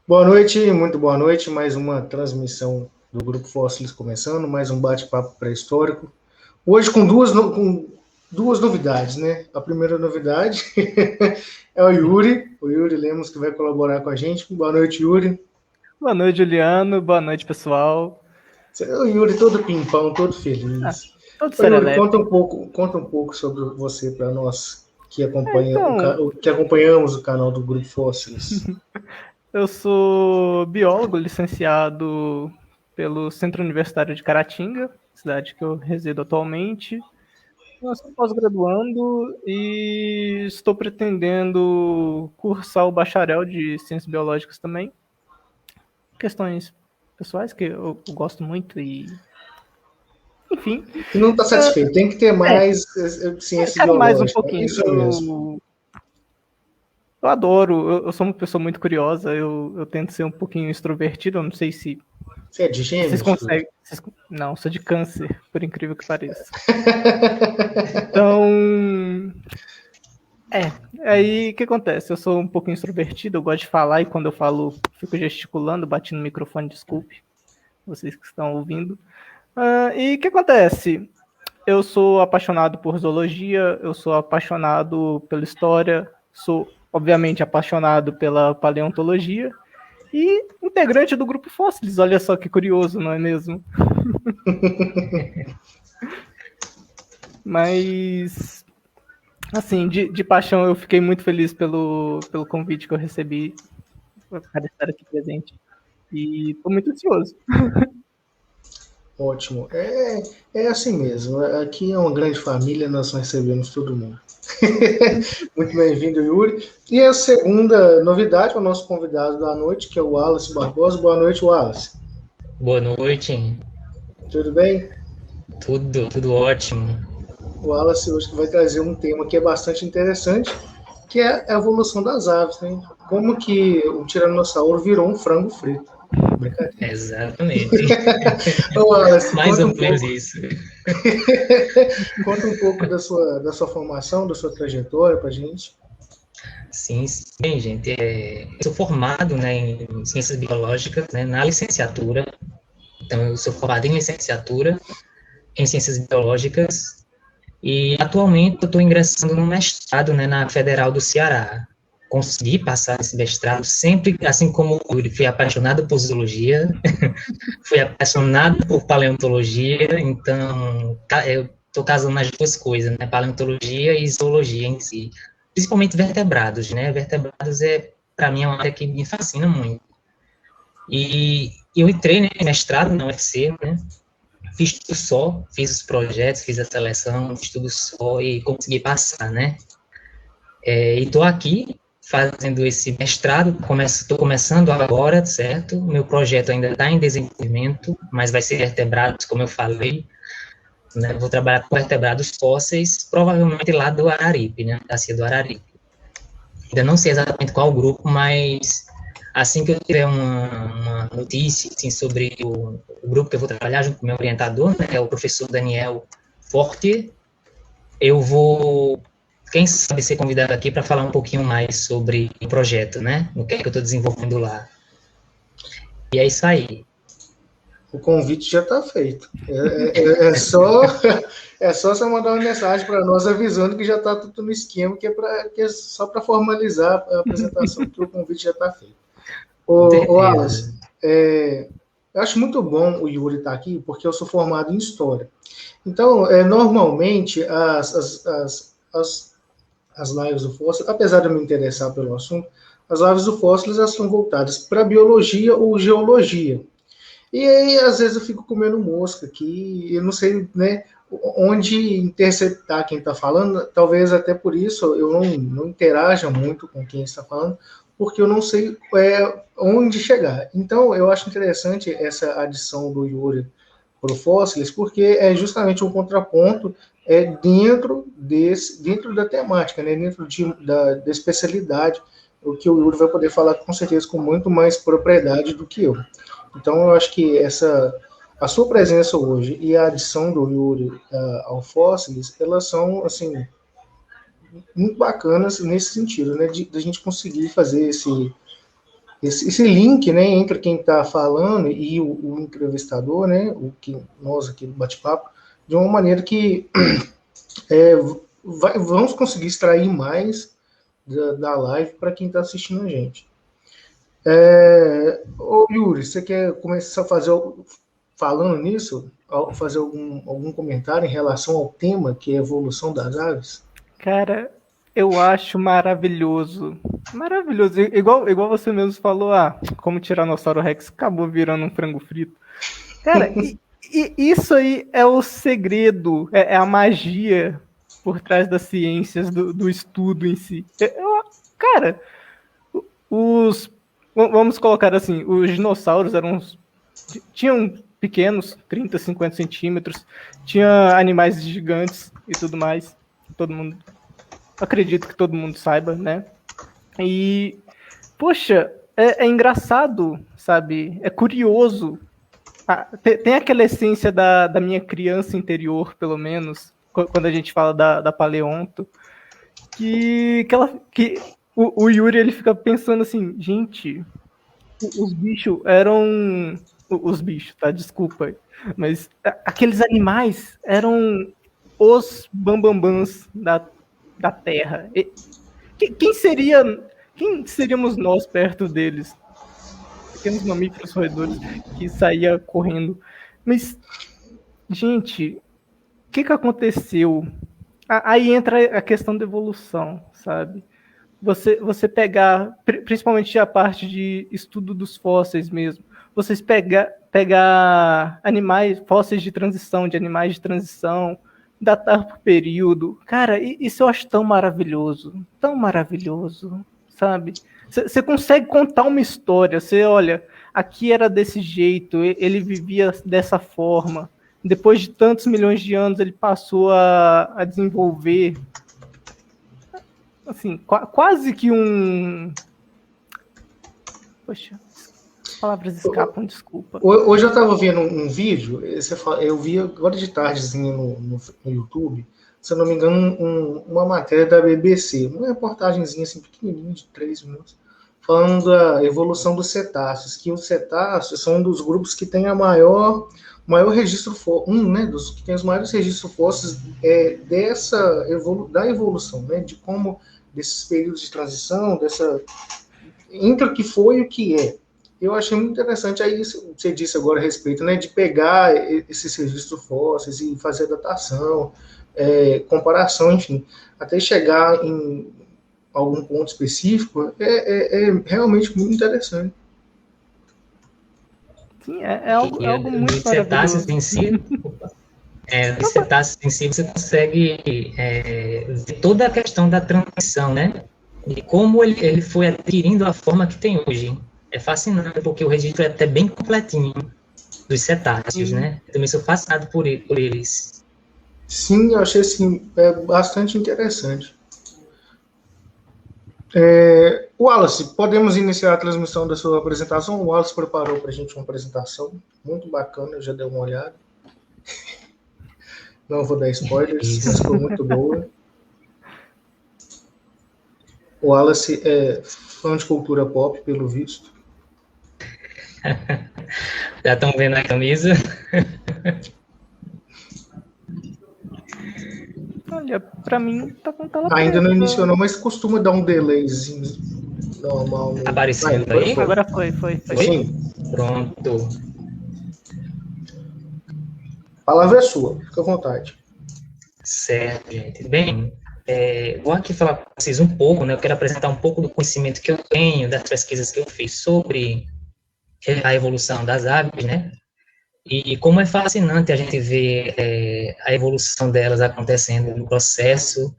Boa noite, muito boa noite. Mais uma transmissão do Grupo Fósseis começando, mais um bate-papo pré-histórico. Hoje com duas novidades, né? A primeira novidade é o Yuri Lemos, que vai colaborar com a gente. Boa noite, Yuri. Boa noite, Juliano. Boa noite, pessoal. O Yuri todo pimpão, todo Ah, feliz. todo Ô, Yuri, serelepe. conta um pouco sobre você para nós que Então, que acompanhamos o canal do Grupo Fósseis. eu sou biólogo licenciado pelo Centro Universitário de Caratinga, cidade que eu resido atualmente. Eu sou pós-graduando e estou pretendendo cursar o bacharel de Ciências Biológicas também. Questões pessoais que eu gosto muito e... Enfim, E não está satisfeito, tem que ter mais ciências quero mais um biológicas. É pouquinho. isso mesmo. Eu adoro, eu sou uma pessoa muito curiosa, eu tento ser um pouquinho extrovertido, eu não sei se Você é de vocês gêmeos? conseguem. Não, sou de câncer, por incrível que pareça. Então, aí o que acontece? Eu sou um pouquinho extrovertido, eu gosto de falar e quando eu falo, fico gesticulando, batendo no microfone, desculpe, vocês que estão ouvindo. E o que acontece? Eu sou apaixonado por zoologia, eu sou apaixonado pela história, sou, obviamente, apaixonado pela paleontologia e integrante do Grupo Fósseis. Olha só que curioso, não é mesmo? Mas, assim, de paixão, eu fiquei muito feliz pelo convite que eu recebi para estar aqui presente. E estou muito ansioso. Ótimo. É assim mesmo. Aqui é uma grande família, nós recebemos todo mundo. Muito bem-vindo, Yuri. E a segunda novidade, o nosso convidado da noite, que é o Wallace Barbosa. Boa noite, Wallace. Boa noite, Tudo bem? tudo ótimo. O Wallace hoje vai trazer um tema que é bastante interessante, que é a evolução das aves, né? Como que o tiranossauro virou um frango frito. Brincadeira. Exatamente. Ô, Wallace, Mais ou menos isso. Conta um pouco da sua formação, da sua trajetória pra gente. Sim, sim, gente. Eu sou formado, né, em Ciências Biológicas, né, na licenciatura. Então, eu sou formado em licenciatura em Ciências Biológicas e atualmente eu estou ingressando no mestrado, né, na Federal do Ceará. Consegui passar esse mestrado sempre, assim como o Yuri, fui apaixonado por zoologia, fui apaixonado por paleontologia, então eu estou casando as duas coisas, né, paleontologia e zoologia em si, principalmente vertebrados, né, vertebrados para mim, é uma área que me fascina muito. E eu entrei, né, mestrado na UFC, né, fiz tudo só, fiz os projetos, fiz a seleção, fiz tudo só e consegui passar, né, e estou aqui fazendo esse mestrado, estou começando agora, certo? Meu projeto ainda está em desenvolvimento, mas vai ser vertebrados, como eu falei, né? Vou trabalhar com vertebrados fósseis, provavelmente lá do Araripe, né? Da Cia do Araripe. Ainda não sei exatamente qual grupo, mas assim que eu tiver uma notícia assim, sobre o grupo que eu vou trabalhar junto com o meu orientador, né, que é o professor Daniel Forte, eu vou, quem sabe, ser convidado aqui para falar um pouquinho mais sobre o projeto, né? O que é que eu estou desenvolvendo lá. E é isso aí. O convite já está feito. É só você mandar uma mensagem para nós avisando que já está tudo no esquema, que é só para formalizar a apresentação, que o convite já está feito. Ô Alice, eu acho muito bom o Yuri estar aqui, porque eu sou formado em História. Então, normalmente, as lives do Fóssil, apesar de eu me interessar pelo assunto, as lives do Fóssil elas são voltadas para Biologia ou Geologia. E aí, às vezes, eu fico comendo mosca aqui, eu não sei, né, onde interceptar quem está falando, talvez até por isso eu não interaja muito com quem está falando, porque eu não sei onde chegar. Então, eu acho interessante essa adição do Yuri para o Fósseis, porque é justamente um contraponto dentro da temática, né, dentro da especialidade, o que o Yuri vai poder falar com certeza com muito mais propriedade do que eu. Então, eu acho que a sua presença hoje e a adição do Yuri ao Fósseis, elas são, assim, muito bacanas nesse sentido, né, de a gente conseguir fazer esse link, né, entre quem está falando e o entrevistador, né, nós aqui no bate-papo, de uma maneira que vamos conseguir extrair mais da live para quem está assistindo a gente. Ô Yuri, você quer começar a fazer, falando nisso, fazer algum comentário em relação ao tema, que é a evolução das aves? Cara, eu acho maravilhoso. Maravilhoso. Igual você mesmo falou, como Tiranossauro Rex acabou virando um frango frito. Cara, e isso aí é o segredo, é a magia por trás das ciências, do estudo em si. Cara, vamos colocar assim, os dinossauros tinham pequenos, 30, 50 centímetros, tinha animais gigantes e tudo mais. Todo mundo, acredito que todo mundo saiba, né? E, poxa, é engraçado, sabe? É curioso. Tem aquela essência da minha criança interior, pelo menos, quando a gente fala da paleonto, que o Yuri, ele fica pensando assim, gente, os bichos eram... Os bichos, tá? Desculpa. Mas aqueles animais eram os bambambãs da Terra. Quem seríamos nós perto deles? Pequenos mamíferos roedores que saía correndo. Mas, gente, o que aconteceu? Aí entra a questão da evolução, sabe? Você pegar, principalmente a parte de estudo dos fósseis mesmo, vocês pegar fósseis de animais de transição, datar por período. Cara, isso eu acho tão maravilhoso, sabe? Você consegue contar uma história, você olha, aqui era desse jeito, ele vivia dessa forma, depois de tantos milhões de anos ele passou a desenvolver, assim, quase que um... Poxa, as palavras escapam, desculpa. Hoje eu estava vendo um vídeo, eu vi agora de tardezinha no YouTube, se eu não me engano, uma matéria da BBC, uma reportagenzinha assim, pequenininha, de 3 minutos, falando da evolução dos cetáceos, que os cetáceos são um dos grupos que tem maior registro, né, dos que tem os maiores registros fósseis da evolução, né, de como, desses períodos de transição, entre o que foi e o que é. Eu achei muito interessante, aí você disse agora a respeito, né, de pegar esses registros fósseis e fazer datação, comparação, enfim, até chegar em algum ponto específico, é realmente muito interessante. Sim, é algo muito maravilhoso. Os cetáceos em si, você consegue ver toda a questão da transição, né? De como ele foi adquirindo a forma que tem hoje. É fascinante, porque o registro é até bem completinho dos cetáceos, né? Eu também sou fascinado por eles. Sim, eu achei assim, bastante interessante. Wallace, podemos iniciar a transmissão da sua apresentação? O Wallace preparou para a gente uma apresentação muito bacana, eu já dei uma olhada. Não vou dar spoilers, mas foi muito boa. O Wallace é fã de cultura pop, pelo visto. Já estão vendo a camisa? Olha, pra mim tá com tela ainda não iniciou não, mas costuma dar um delayzinho normal. Aparecendo aí? Agora foi. Sim. Pronto. A palavra é sua, fica à vontade. Certo, gente. Bem, vou aqui falar com vocês um pouco, né? Eu quero apresentar um pouco do conhecimento que eu tenho, das pesquisas que eu fiz sobre a evolução das aves, né? E como é fascinante a gente ver a evolução delas acontecendo no processo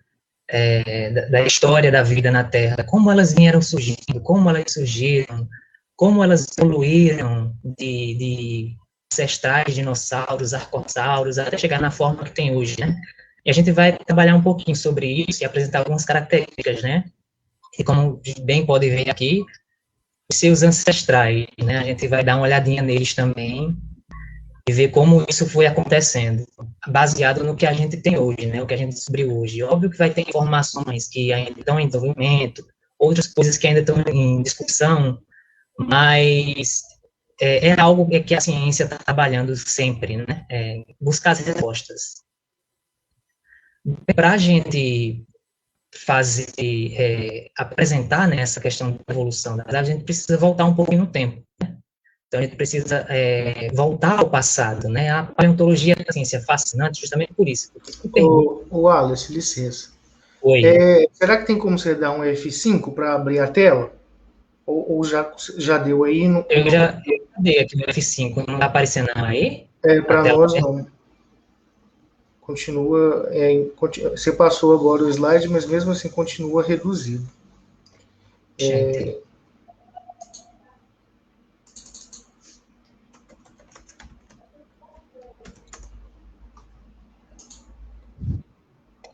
da história da vida na Terra, como elas vieram surgindo, como elas surgiram, como elas evoluíram de ancestrais, dinossauros, arcossauros, até chegar na forma que tem hoje, né? E a gente vai trabalhar um pouquinho sobre isso e apresentar algumas características, né? E como bem pode ver aqui, os seus ancestrais, né? A gente vai dar uma olhadinha neles também e ver como isso foi acontecendo, baseado no que a gente tem hoje, né? O que a gente descobriu hoje. Óbvio que vai ter informações que ainda estão em desenvolvimento, outras coisas que ainda estão em discussão, Mas é algo que a ciência está trabalhando sempre, né? Buscar as respostas. Para a gente apresentar, né, essa questão da evolução da árvore, a gente precisa voltar um pouquinho no tempo, né? Então, a gente precisa voltar ao passado, né? A paleontologia é uma ciência fascinante justamente por isso. O Wallace, licença. Oi. Será que tem como você dar um F5 para abrir a tela? Ou já deu aí? Eu já dei aqui no F5, não está aparecendo aí? Para nós, não. Continua, você passou agora o slide, mas mesmo assim continua reduzido.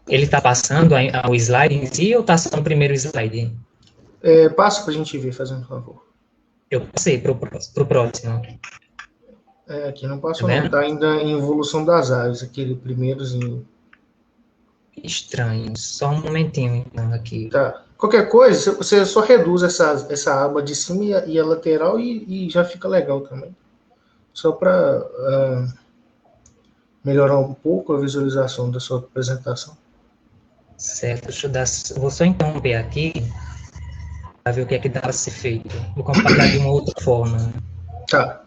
Ele está passando o slide em si ou está só no primeiro slide? Passa para a gente ver, fazendo um favor. Eu passei para o próximo. Aqui não passou, não. Está ainda em evolução das aves, aquele primeirozinho. Estranho. Só um momentinho, então, aqui. Tá. Qualquer coisa, você só reduz essa aba de cima e a lateral e já fica legal também. Só para melhorar um pouco a visualização da sua apresentação. Certo. Vou só interromper aqui para ver o que é que dá para ser feito. Vou compartilhar de uma outra forma. Tá.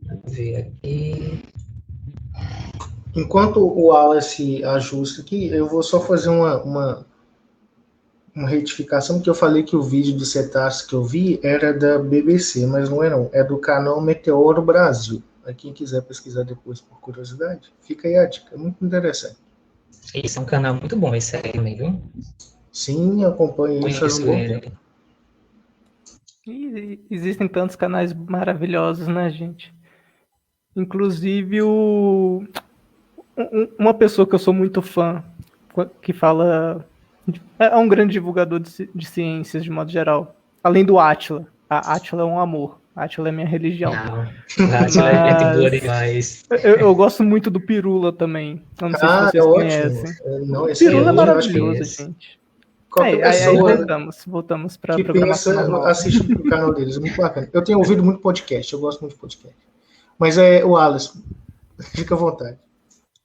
Vou ver aqui. Enquanto o Wallace ajusta aqui, eu vou só fazer uma retificação, porque eu falei que o vídeo de cetáceos que eu vi era da BBC, mas não é não. É do canal Meteoro Brasil. Quem quiser pesquisar depois por curiosidade, fica aí a dica. É muito interessante. Esse é um canal muito bom, esse aí também, viu? Sim, acompanho isso faz um bom tempo. E existem tantos canais maravilhosos, né, gente? Inclusive, uma pessoa que eu sou muito fã, que fala... É um grande divulgador de ciências, de modo geral. Além do Átila. A Átila é um amor. A Átila é minha religião. Não, Átila é gente boa demais. Eu gosto muito do Pirula também. Eu não sei se vocês conhecem. Não, o Pirula é maravilhoso, gente. Qualquer pessoa voltamos para que pensa, assiste o canal deles, é muito bacana. Eu tenho ouvido muito podcast, eu gosto muito de podcast. Mas o Alisson, fica à vontade.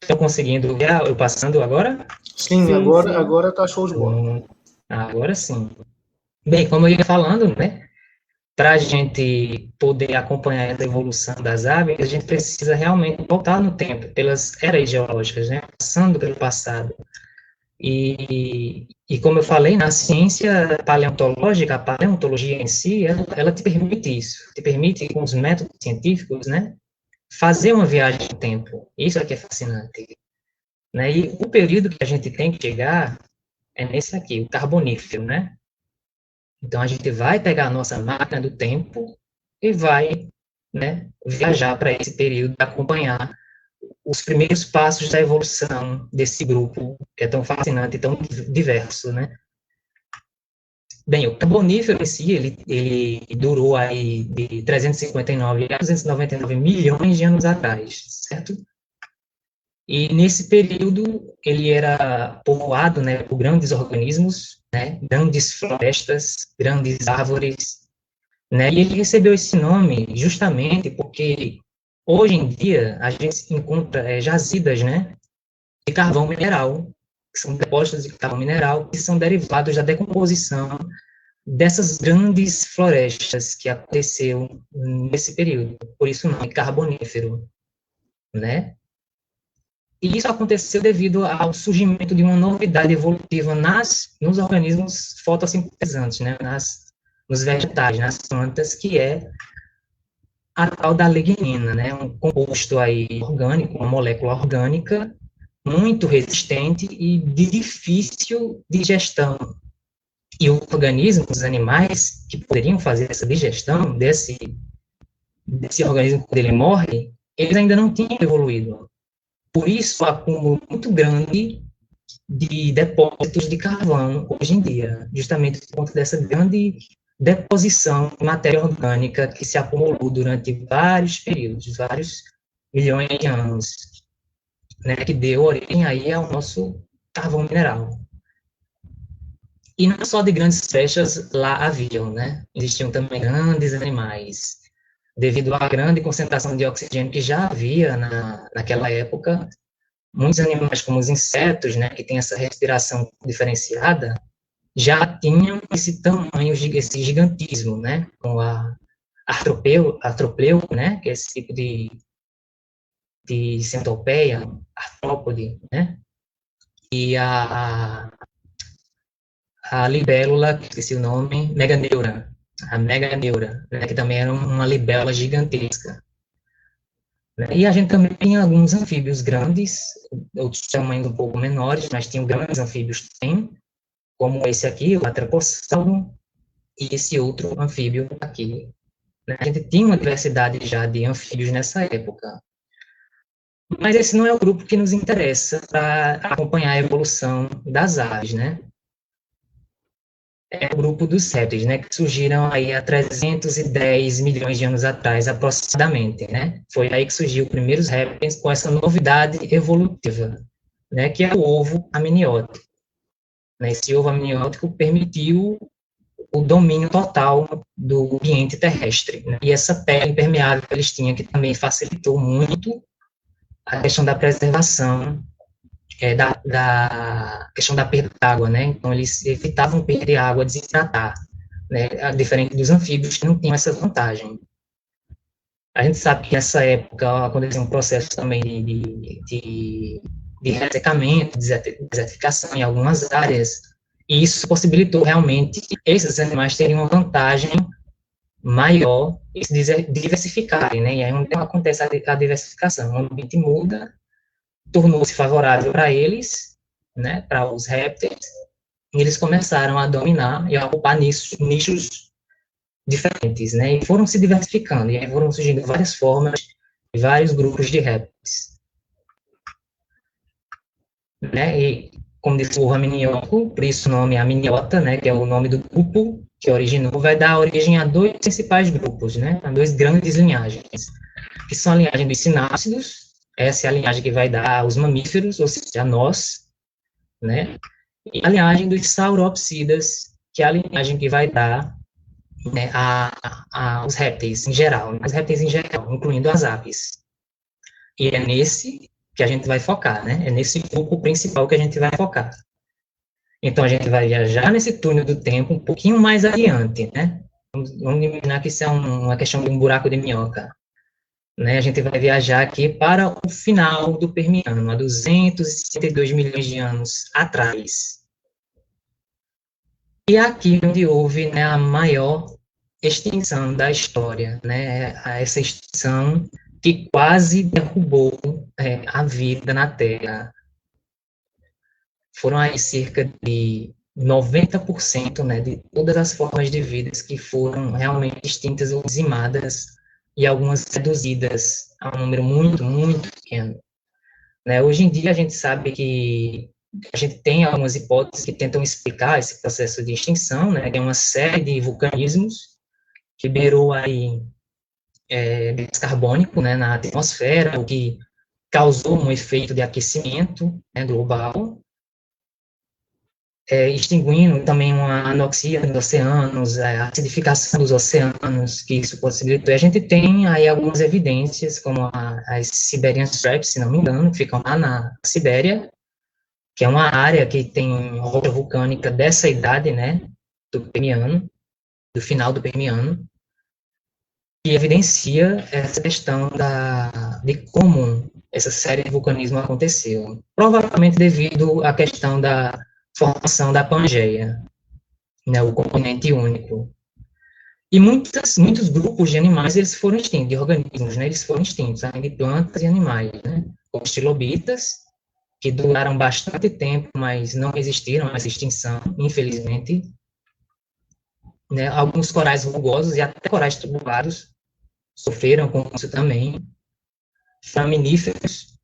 Estou conseguindo ver eu passando agora? Sim, agora tá show de bola. Agora sim. Bem, como eu ia falando, né? Para a gente poder acompanhar a evolução das aves, a gente precisa realmente voltar no tempo, pelas eras geológicas, né? Passando pelo passado. E como eu falei, na ciência paleontológica, a paleontologia em si, ela te permite isso, te permite, com os métodos científicos, né, fazer uma viagem no tempo. Isso é que é fascinante. Né? E o período que a gente tem que chegar é nesse aqui, o Carbonífero, né? Então, a gente vai pegar a nossa máquina do tempo e vai, né, viajar para esse período, acompanhar os primeiros passos da evolução desse grupo, que é tão fascinante e tão diverso, né? Bem, o Carbonífero em si, ele durou aí de 359 a 299 milhões de anos atrás, certo? E nesse período, ele era povoado, né, por grandes organismos, né, grandes florestas, grandes árvores, né, e ele recebeu esse nome justamente porque hoje em dia, a gente encontra jazidas, né, de carvão mineral, que são depósitos de carvão mineral, que são derivados da decomposição dessas grandes florestas que aconteceu nesse período. Por isso o nome Carbonífero, né? E isso aconteceu devido ao surgimento de uma novidade evolutiva nos organismos fotossintetizantes, né, nos vegetais, nas plantas, que é a tal da lignina, né, um composto aí orgânico, uma molécula orgânica muito resistente e de difícil digestão. E os organismos, os animais que poderiam fazer essa digestão desse organismo quando ele morre, eles ainda não tinham evoluído. Por isso, o acúmulo muito grande de depósitos de carvão hoje em dia, justamente por conta dessa grande deposição de matéria orgânica que se acumulou durante vários períodos, vários milhões de anos. né, que deu origem aí ao nosso carvão mineral. E não só de grandes florestas lá haviam, né? Existiam também grandes animais. Devido à grande concentração de oxigênio que já havia naquela época, muitos animais, como os insetos, né, que têm essa respiração diferenciada, já tinham esse tamanho, esse gigantismo, né? Com a artropleu, né? Que é esse tipo de centopeia, artrópode, né? E a libélula, que esqueci o nome, meganeura, a meganeura, né, que também era uma libélula gigantesca. Né? E a gente também tem alguns anfíbios grandes, outros tamanhos um pouco menores, mas tinham grandes anfíbios também, como esse aqui, o Atrapossauro, e esse outro anfíbio aqui. Né? A gente tinha uma diversidade já de anfíbios nessa época. Mas esse não é o grupo que nos interessa para acompanhar a evolução das aves, né? É o grupo dos répteis, né, que surgiram aí há 310 milhões de anos atrás, aproximadamente, né? Foi aí que surgiu os primeiros répteis com essa novidade evolutiva, né, que é o ovo amniótico. Né? Esse ovo amniótico permitiu o domínio total do ambiente terrestre, né? E essa pele impermeável que eles tinham, que também facilitou muito a questão da preservação, da questão da perda d'água, né? Então, eles evitavam perder água, desidratar, né? Diferente dos anfíbios, que não tinham essa vantagem. A gente sabe que nessa época aconteceu um processo também de ressecamento, desertificação em algumas áreas, e isso possibilitou realmente que esses animais terem uma vantagem maior e se diversificarem, né? E aí onde acontece a diversificação, o ambiente muda, tornou-se favorável para eles, né, para os répteis, e eles começaram a dominar e a ocupar nichos diferentes, né, e foram se diversificando, e aí foram surgindo várias formas, vários grupos de répteis. Né, e, como disse o amniótico, por isso o nome amniota, né, que é o nome do grupo que originou, vai dar origem a dois principais grupos, né, a duas grandes linhagens, que são a linhagem dos sinápsidos. Essa é a linhagem que vai dar os mamíferos, ou seja, nós, né? E a linhagem dos sauropsidas, que é a linhagem que vai dar, né, os répteis em geral, os répteis em geral, incluindo as aves. E é nesse que a gente vai focar, né? É nesse grupo principal que a gente vai focar. Então, a gente vai viajar nesse túnel do tempo um pouquinho mais adiante, né? Vamos imaginar que isso é uma questão de um buraco de minhoca. Né, a gente vai viajar aqui para o final do Permiano, há 262 milhões de anos atrás. E aqui onde houve, né, a maior extinção da história, né, essa extinção que quase derrubou a vida na Terra. Foram aí cerca de 90%, né, de todas as formas de vida que foram realmente extintas ou dizimadas, e algumas reduzidas a um número muito, muito pequeno. Né? Hoje em dia, a gente sabe que a gente tem algumas hipóteses que tentam explicar esse processo de extinção, né? Tem uma série de vulcanismos que liberou aí gás carbônico, né, na atmosfera, o que causou um efeito de aquecimento, né, global, extinguindo também uma anoxia nos oceanos, a acidificação dos oceanos, que isso possibilitou. A gente tem aí algumas evidências, como as Siberian Traps, se não me engano, que ficam lá na Sibéria, que é uma área que tem rocha vulcânica dessa idade, né, do Permiano, do final do Permiano, que evidencia essa questão de como essa série de vulcanismo aconteceu. Provavelmente devido à questão da formação da Pangeia, né, o continente único. E muitos grupos de animais, eles foram extintos, de organismos, né, eles foram extintos, além de plantas e animais, né, como os trilobitas, que duraram bastante tempo, mas não resistiram a essa extinção, infelizmente. Né, alguns corais rugosos e até corais tubulados sofreram com isso também. Faminíferos,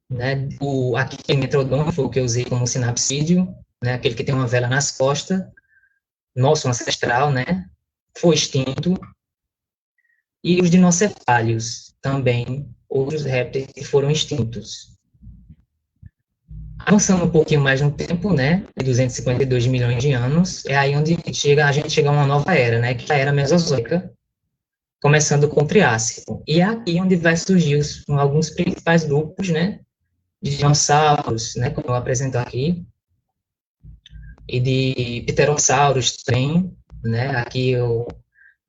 né, aqui tem Metrodon, foi o que eu usei como sinapsídeo, né, aquele que tem uma vela nas costas, nosso ancestral, né, foi extinto. E os dinocefálios, também, outros répteis que foram extintos. Avançando um pouquinho mais no tempo, né, de 252 milhões de anos, é aí onde a gente chega a uma nova era, né, que é a era Mesozoica, começando com o Triássico. E é aqui onde vai surgir alguns principais grupos, né, de dinossauros, né, como eu apresento aqui, e de pterossauros também, né, aqui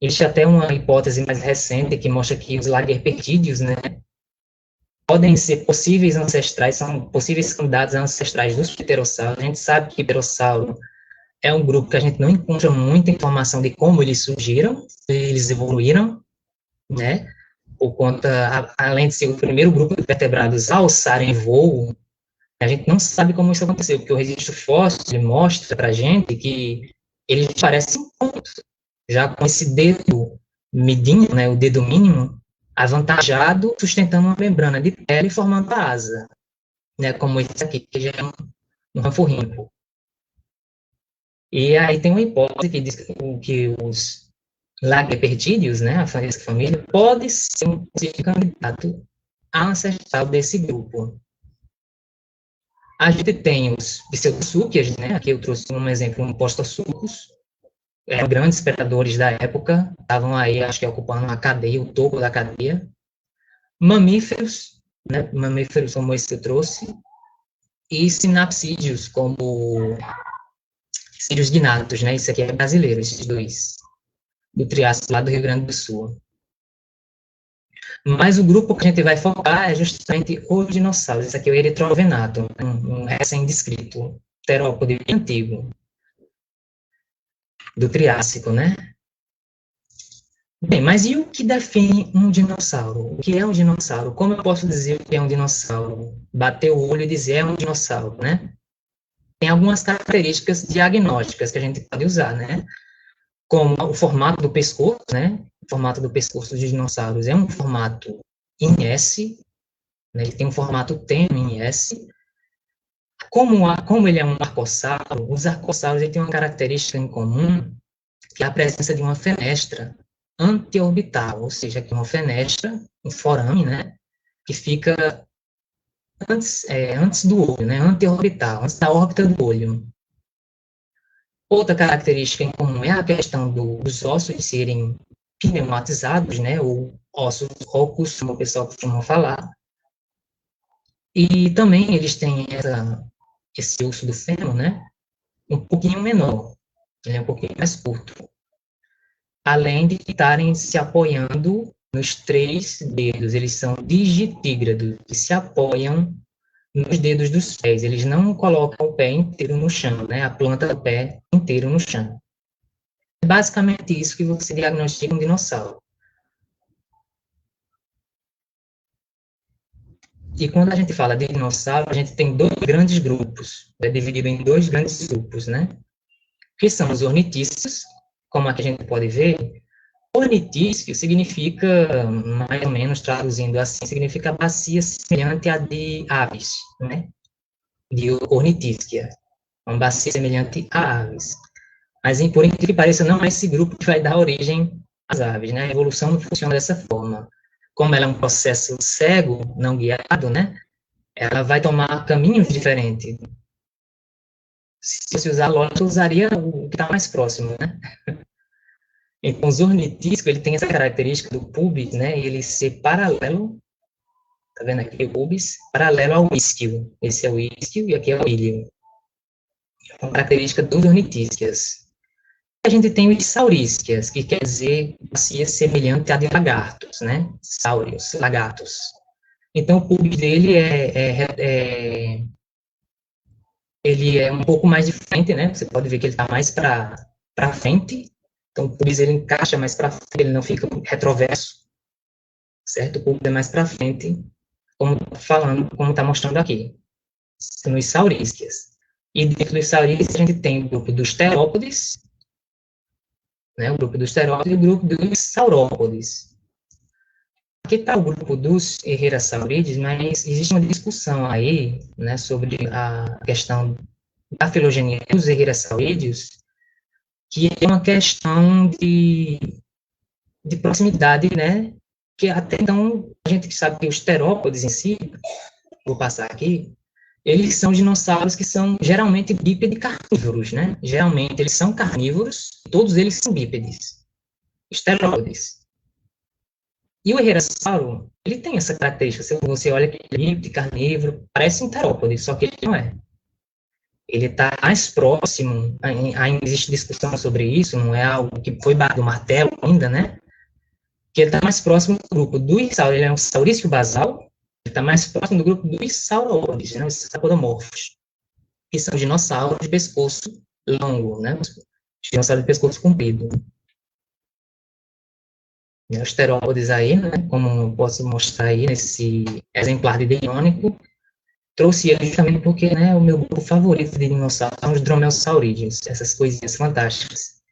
existe até uma hipótese mais recente que mostra que os lagartipídeos, né, podem ser possíveis ancestrais, são possíveis candidatos ancestrais dos pterossauros. A gente sabe que pterossauro é um grupo que a gente não encontra muita informação de como eles surgiram, eles evoluíram, né, por conta, além de ser o primeiro grupo de vertebrados a alçarem voo, a gente não sabe como isso aconteceu, porque o registro fóssil mostra para a gente que eles parecem pontos, já com esse dedo midinho, né, o dedo mínimo, avantajado, sustentando uma membrana de pele e formando a asa, né, como esse aqui, que já é um ranforrinco. E aí tem uma hipótese que diz que os lagartipídeos, né, essa família, pode ser um possível candidato ancestral desse grupo. A gente tem os pseudosúquias, né, aqui eu trouxe um exemplo, um postosucos, grandes predadores da época, estavam aí, acho que ocupando a cadeia, o topo da cadeia. Mamíferos, né, mamíferos como esse que eu trouxe, e sinapsídeos, como sídeos gnatos, né, isso aqui é brasileiro, esses dois, do Triássico, lá do Rio Grande do Sul. Mas o grupo que a gente vai focar é justamente os dinossauros, esse aqui é o Erythrovenato, um recém-descrito, terópode bem antigo, do Triássico, né? Bem, mas e o que define um dinossauro? O que é um dinossauro? Como eu posso dizer o que é um dinossauro? Bater o olho e dizer é um dinossauro, né? Tem algumas características diagnósticas que a gente pode usar, né? Como o formato do pescoço, né? O formato do pescoço dos dinossauros é um formato em S, né? Ele tem um formato tênue em S. Como ele é um arcossauro, os arcossauros têm uma característica em comum, que é a presença de uma fenestra antiorbital, ou seja, que é uma fenestra, um forame, né, que fica antes do olho, né, antiorbital, antes da órbita do olho. Outra característica em comum é a questão dos ossos de serem pneumatizados, né, ou ossos ocos, como o pessoal costuma falar. E também eles têm esse osso do fêmur, né, um pouquinho menor, ele é um pouquinho mais curto. Além de estarem se apoiando nos 3 dedos, eles são digitígrados, que se apoiam nos dedos dos pés, eles não colocam o pé inteiro no chão, né, a planta do pé inteiro no chão. É basicamente isso que você diagnostica um dinossauro. E quando a gente fala de dinossauro, a gente tem 2 grandes grupos, é dividido em 2 grandes grupos, né, que são os ornitícios, como aqui a gente pode ver. Ornitício significa, mais ou menos traduzindo assim, significa bacia semelhante à de aves, né? De ornitíscia, uma bacia semelhante a aves. Mas, por incrível que pareça, não é esse grupo que vai dar origem às aves, né? A evolução não funciona dessa forma. Como ela é um processo cego, não guiado, né? Ela vai tomar caminhos diferentes. Se fosse usar a lógica, eu usaria o que está mais próximo, né? Então, os ornitísticos, ele tem essa característica do pubis, né, ele ser paralelo, tá vendo aqui o pubis, paralelo ao isquio. Esse é o isquio e aqui é o ilho. É uma característica dos ornitísticas. A gente tem os saurísquias, que quer dizer bacia semelhante à de lagartos, né, sáureos, lagartos. Então, o pubis dele ele é um pouco mais de frente, né, você pode ver que ele está mais para frente. Então, o pubis ele encaixa mais para frente, ele não fica retroverso, certo? O pubis é mais para frente, como está mostrando aqui, nos saurísquias. E dentro dos saurísquias, a gente tem o grupo dos terópodes, né? O grupo dos terópodes e o grupo dos saurópodes. Aqui está o grupo dos herrerasaurides, mas existe uma discussão aí, né, sobre a questão da filogenia dos herrerasaurides, que é uma questão de proximidade, né, que até então a gente sabe que os terópodes em si, vou passar aqui, eles são dinossauros que são geralmente bípedes carnívoros, né? Geralmente eles são carnívoros, todos eles são bípedes, esterópodes. E o herrerasauro, ele tem essa característica. Se você olha que ele é bípede, carnívoro, parece um terópode, só que ele não é. Ele está mais próximo, ainda existe discussão sobre isso, não é algo que foi batido do martelo ainda, né? Que ele está mais próximo do grupo dos sauros, ele é um saurício basal, ele está mais próximo do grupo dos saurópodes, né, os sapodomorfos, que são dinossauros de pescoço longo, né, os dinossauros de pescoço comprido. E os terópodes aí, né, como eu posso mostrar aí nesse exemplar de Deinonychus, trouxe ele também porque, né, o meu grupo favorito de dinossauros são os dromeosaurídeos, essas coisinhas fantásticas.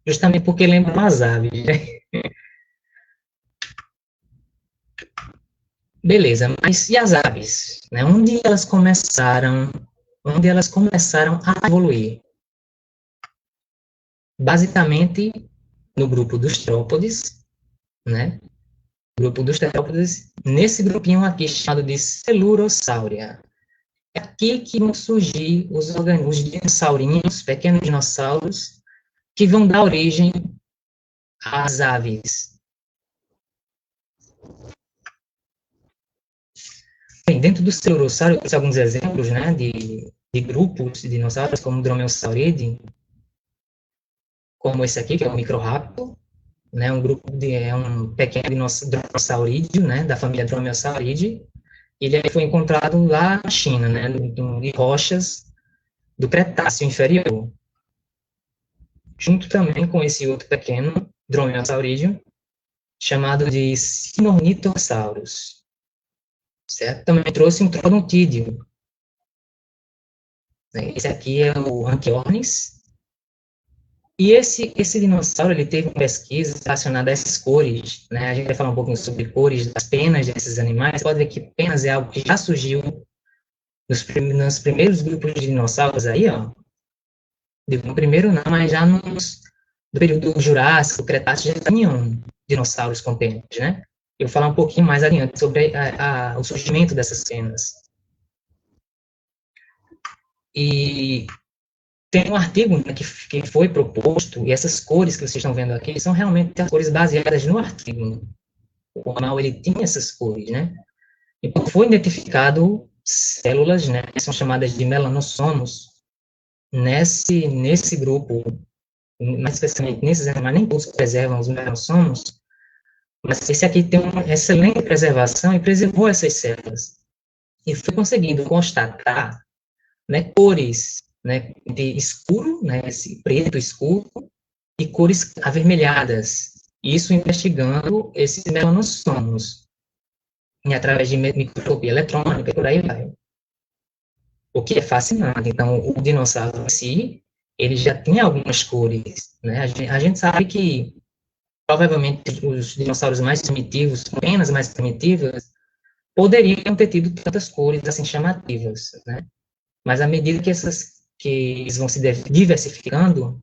Justamente porque lembram as aves, né? Beleza, mas e as aves? Né? Onde elas começaram a evoluir? Basicamente, no grupo dos terópodes, né? Grupo dos terópodes, nesse grupinho aqui chamado de Coelurosauria. É aqui que vão surgir os dinossaurinhos, pequenos dinossauros, que vão dar origem às aves. Bem, dentro do Coelurosaurio, eu trouxe alguns exemplos, né, de grupos de dinossauros, como o Dromaeosauridae, como esse aqui, que é o Microraptor, né, um pequeno dinossaurídeo, né, da família Dromaeosauridae. Ele foi encontrado lá na China, né, em rochas do Cretáceo inferior, junto também com esse outro pequeno Dromaeosaurídeo, chamado de Sinornithosaurus. Certo? Também trouxe um troodontídeo. Esse aqui é o Anchiornis. E esse dinossauro, ele teve uma pesquisa relacionada a essas cores, né? A gente vai falar um pouquinho sobre cores das penas desses animais. Você pode ver que penas é algo que já surgiu nos primeiros grupos de dinossauros aí, ó. No primeiro não, mas já no período Jurássico, Cretáceo, já tinham dinossauros com penas, né? Eu vou falar um pouquinho mais adiante sobre o surgimento dessas penas. E tem um artigo, né, que foi proposto, e essas cores que vocês estão vendo aqui são realmente as cores baseadas no artigo. O animal, ele tinha essas cores, né? E foi identificado células, né, que são chamadas de melanossomos, nesse grupo, mais especificamente nesses animais, nem todos preservam os melanossomos, mas esse aqui tem uma excelente preservação e preservou essas células. E foi conseguido constatar, né, cores, né, de escuro, né, esse preto escuro, e cores avermelhadas. Isso investigando esses melanossomos, através de microscopia eletrônica e por aí vai. O que é fascinante. Então, o dinossauro em si, ele já tinha algumas cores, né? A gente sabe que provavelmente os dinossauros mais primitivos, com penas mais primitivas, poderiam ter tido tantas cores assim chamativas, né? Mas à medida que eles vão se diversificando,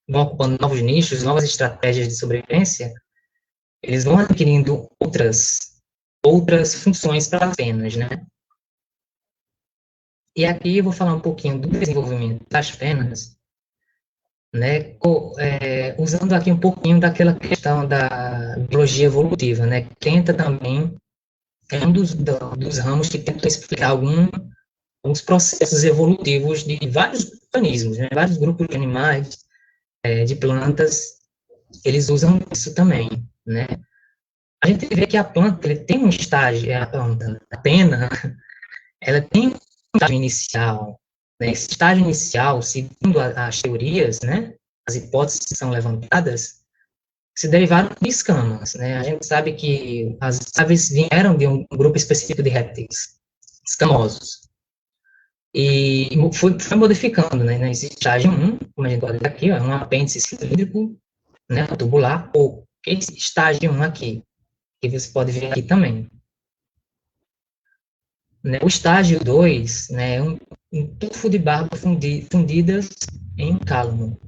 vão ocupando novos nichos, novas estratégias de sobrevivência, eles vão adquirindo outras funções para as penas, né? E aqui eu vou falar um pouquinho do desenvolvimento das penas, né, usando aqui um pouquinho daquela questão da biologia evolutiva, né, que tenta também, é um dos ramos que tenta explicar alguns processos evolutivos de vários organismos, né, vários grupos de animais, de plantas, eles usam isso também, né. A gente vê que a planta, ele tem um estágio, a pena, ela tem um estágio inicial, né? Esse estágio inicial, segundo as teorias, né, as hipóteses que são levantadas, se derivaram de escamas, né? A gente sabe que as aves vieram de um grupo específico de répteis, escamosos, e foi modificando, né? Nesse estágio 1, como a gente pode ver aqui, ó, um apêndice cilíndrico, né, tubular, ou esse estágio 1 aqui, que você pode ver aqui também. Né, o estágio 2, né, é um tufo de barba fundidas em cálamo.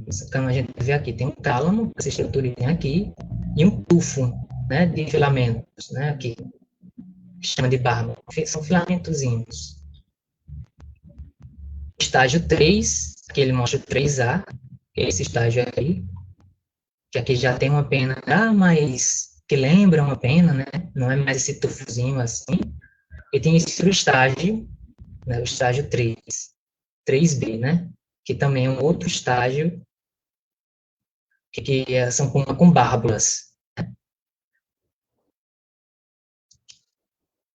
Então, a gente vê aqui, tem um cálamo, essa estrutura tem aqui, e um tufo, né, de filamentos, né, aqui, que chama de barba. São filamentozinhos. estágio 3, que ele mostra o 3A, esse estágio aqui, que aqui já tem uma pena, mas que lembra uma pena, né? Não é mais esse tufozinho assim. E tem esse outro estágio, né? O estágio 3, 3B, né? Que também é um outro estágio, que são com bárbulas.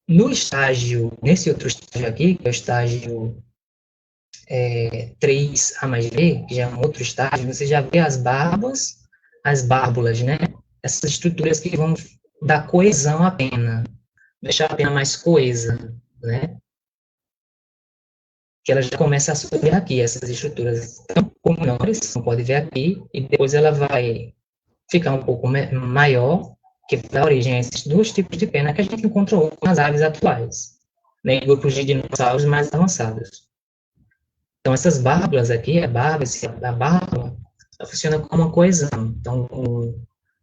Nesse outro estágio aqui, que é o estágio 3A mais B, que já é um outro estágio, você já vê as bárbulas, né? Essas estruturas que vão dar coesão à pena, deixar a pena mais coesa, né? Que ela já começa a subir aqui, essas estruturas tão menores, você pode ver aqui, e depois ela vai ficar um pouco maior, que dá origem a esses dois tipos de pena que a gente encontra nas aves atuais, né, em grupos de dinossauros mais avançados. Então, essas bárbulas aqui, a bárbula, ela funciona como uma coesão. Então,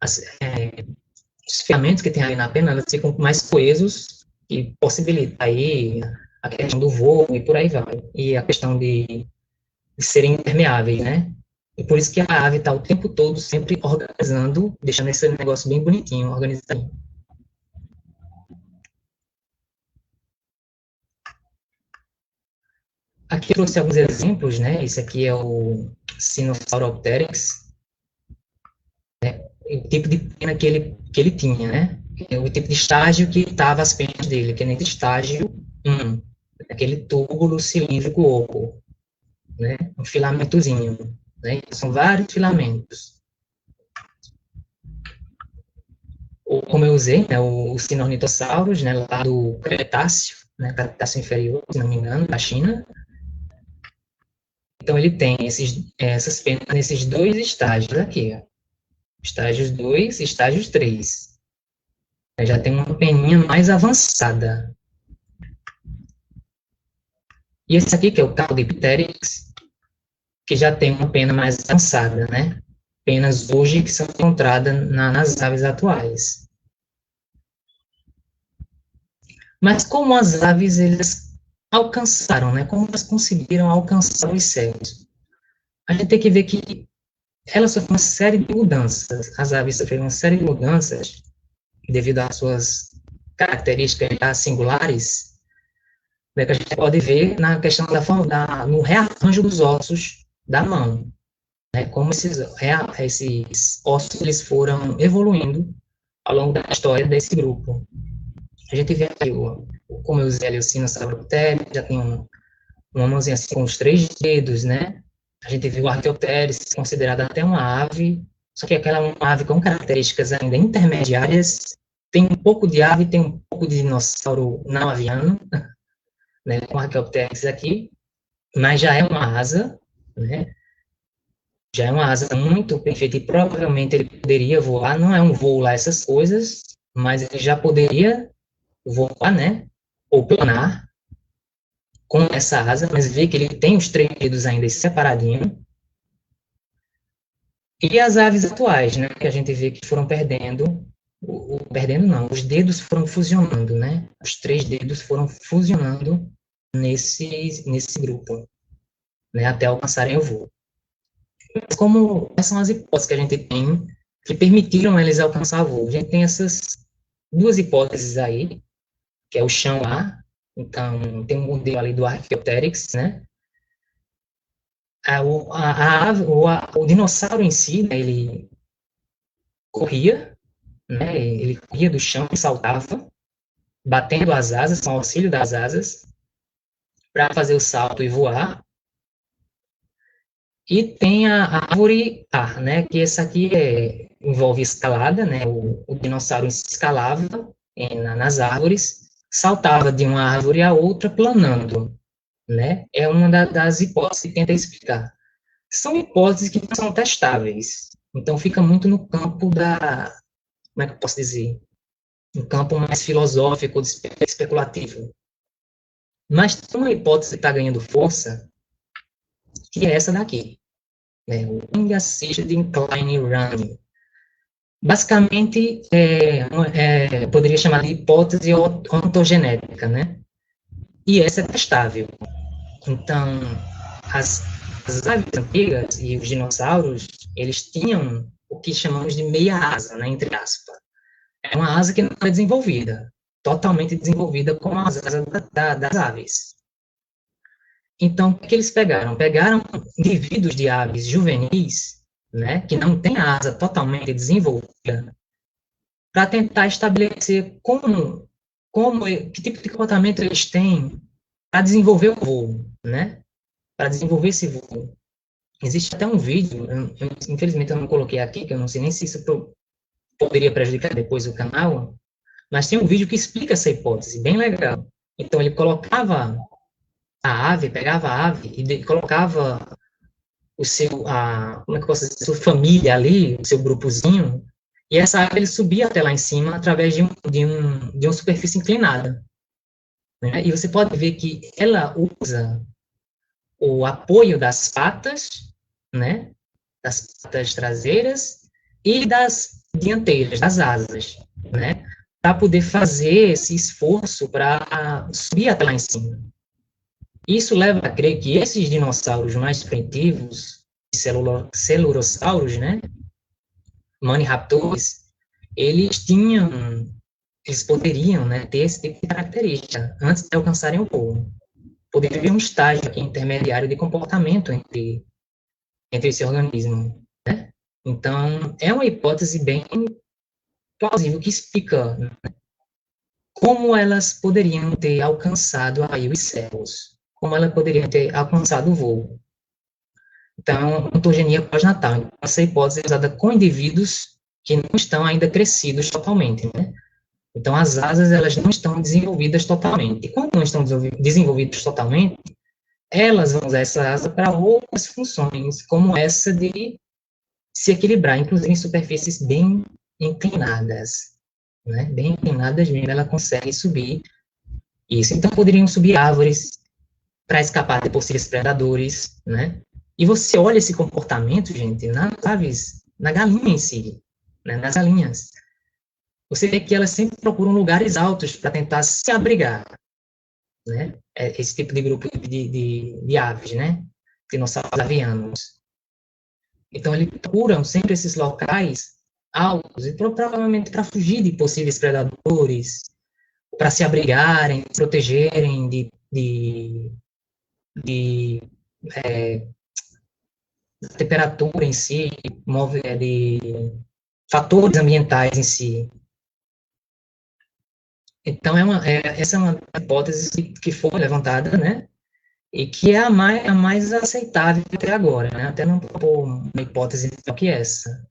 os filamentos que tem ali na pena, elas ficam mais coesos e possibilita aí a questão do voo e por aí vai. E a questão de serem impermeáveis, né? E por isso que a ave está o tempo todo sempre organizando, deixando esse negócio bem bonitinho, organizadinho. Aqui eu trouxe alguns exemplos, né? Esse aqui é o Sinosauropteryx, né? O tipo de pena que ele tinha, né? O tipo de estágio que estava as penas dele, que é nesse estágio 1, aquele túbulo cilíndrico oco, né? Um filamentozinho, né? São vários filamentos. Ou, como eu usei, né? O Sinornithosaurus, né? Lá do Cretáceo, né? Cretáceo inferior, se não me engano, da China. Então, ele tem essas penas nesses dois estágios aqui, ó. Estágios 2 e estágios 3. Já tem uma peninha mais avançada. E esse aqui, que é o Calodipteryx, que já tem uma pena mais avançada, né? Penas hoje que são encontradas nas aves atuais. Mas como as aves, eles alcançaram, né? Como elas conseguiram alcançar os céus? A gente tem que ver que elas sofreram uma série de mudanças. As aves sofreram uma série de mudanças devido às suas características singulares, né, que a gente pode ver na questão no rearranjo dos ossos da mão, né, como esses ossos eles foram evoluindo ao longo da história desse grupo. A gente vê aqui, como eu usei ali o Sinosauropteryx, já tem uma mãozinha assim com os 3 dedos, né? A gente viu o Archaeopteryx, considerada até uma ave, só que aquela é uma ave com características ainda intermediárias, tem um pouco de ave, tem um pouco de dinossauro não aviano, né, com o Archaeopteryx aqui, mas já é uma asa, né? Já é uma asa muito perfeita e provavelmente ele poderia voar, não é um voo lá essas coisas, mas ele já poderia voar, né? Ou planar com essa asa, mas vê que ele tem os 3 dedos ainda separadinho. E as aves atuais, né? Que a gente vê que foram perdendo, perdendo não, os dedos foram fusionando, né? Os 3 dedos foram fusionando nesse grupo, né? Até alcançarem o voo. Mas quais são as hipóteses que a gente tem que permitiram eles alcançar o voo? A gente tem essas 2 hipóteses aí, que é o chão A, então tem um modelo ali do Archaeopteryx, né? O dinossauro em si, né, ele corria, né? Ele corria do chão e saltava, batendo as asas, com o auxílio das asas, para fazer o salto e voar. E tem a árvore A, né? Que essa aqui envolve escalada, né? O dinossauro escalava nas árvores, saltava de uma árvore a outra planando, né? É uma das hipóteses que tenta explicar. São hipóteses que não são testáveis, então fica muito no campo como é que eu posso dizer? No campo mais filosófico, especulativo. Mas tem uma hipótese que está ganhando força, que é essa daqui, né? O Wing Assisted Incline Running. Basicamente, poderia chamar de hipótese ontogenética, né? E essa é testável. Então, as, as aves antigas e os dinossauros, eles tinham o que chamamos de meia asa, né, entre aspas. É uma asa que não é desenvolvida, totalmente desenvolvida como as asas das aves. Então, o que eles pegaram? Pegaram indivíduos de aves juvenis, né, que não têm a asa totalmente desenvolvida, para tentar estabelecer que tipo de comportamento eles têm para desenvolver o voo, né? Para desenvolver esse voo. Existe até um vídeo, infelizmente eu não coloquei aqui, que eu não sei nem se isso poderia prejudicar depois o canal, mas tem um vídeo que explica essa hipótese, bem legal. Então, ele colocava a ave, pegava a ave e colocava como é que eu posso dizer, sua família ali, o seu grupozinho, e essa ave ele subia até lá em cima através de uma superfície inclinada. Né? E você pode ver que ela usa o apoio das patas, né, das patas traseiras e das dianteiras, das asas, né, para poder fazer esse esforço para subir até lá em cima. Isso leva a crer que esses dinossauros mais primitivos, celurossauros, né, maniraptores, eles poderiam, né, ter esse tipo de característica antes de alcançarem o voo. Poderia haver um estágio aqui intermediário de comportamento entre esse organismo, né? Então, é uma hipótese bem plausível que explica, né, como elas poderiam ter alcançado aí os céus, como elas poderiam ter alcançado o voo. Então, ontogenia pós-natal. Então, essa hipótese é usada com indivíduos que não estão ainda crescidos totalmente, né? Então, as asas, elas não estão desenvolvidas totalmente. E quando não estão desenvolvidas totalmente, elas vão usar essa asa para outras funções, como essa de se equilibrar, inclusive em superfícies bem inclinadas, né? Bem inclinadas mesmo, ela consegue subir isso. Então, poderiam subir árvores para escapar de possíveis predadores, né? E você olha esse comportamento, gente, nas aves, na galinha em si, né? Nas galinhas. Você vê que elas sempre procuram lugares altos para tentar se abrigar, né? Esse tipo de grupo de aves, né? Dinossauros avianos. Então, eles procuram sempre esses locais altos, e provavelmente para fugir de possíveis predadores, para se abrigarem, se protegerem de temperatura em si, de fatores ambientais em si. Então, essa é uma hipótese que foi levantada, né? E que é a mais aceitável até agora, né? Até não propor uma hipótese melhor que essa.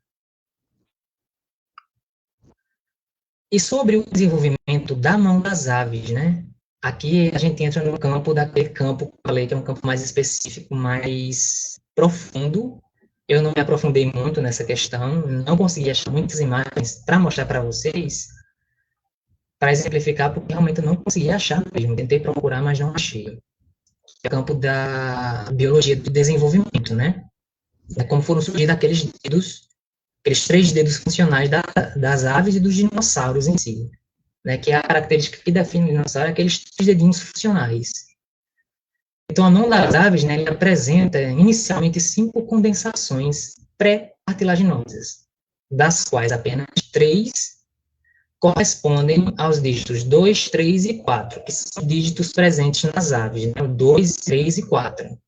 E sobre o desenvolvimento da mão das aves, né? Aqui a gente entra no campo daquele campo que eu falei, que é um campo mais específico, mais profundo. Eu não me aprofundei muito nessa questão, não consegui achar muitas imagens para mostrar para vocês, para exemplificar, porque realmente eu não consegui achar mesmo. Tentei procurar, mas não achei. É o campo da biologia do desenvolvimento, né? É como foram surgidos aqueles dedos, aqueles 3 dedos funcionais das aves e dos dinossauros em si, né? Que é a característica que define o dinossauro, aqueles 3 dedinhos funcionais. Então, a mão das aves, né, ele apresenta inicialmente 5 condensações pré-cartilaginosas, das quais apenas 3 correspondem aos dígitos 2, 3 e 4, que são dígitos presentes nas aves, né? O 2, 3 e 4.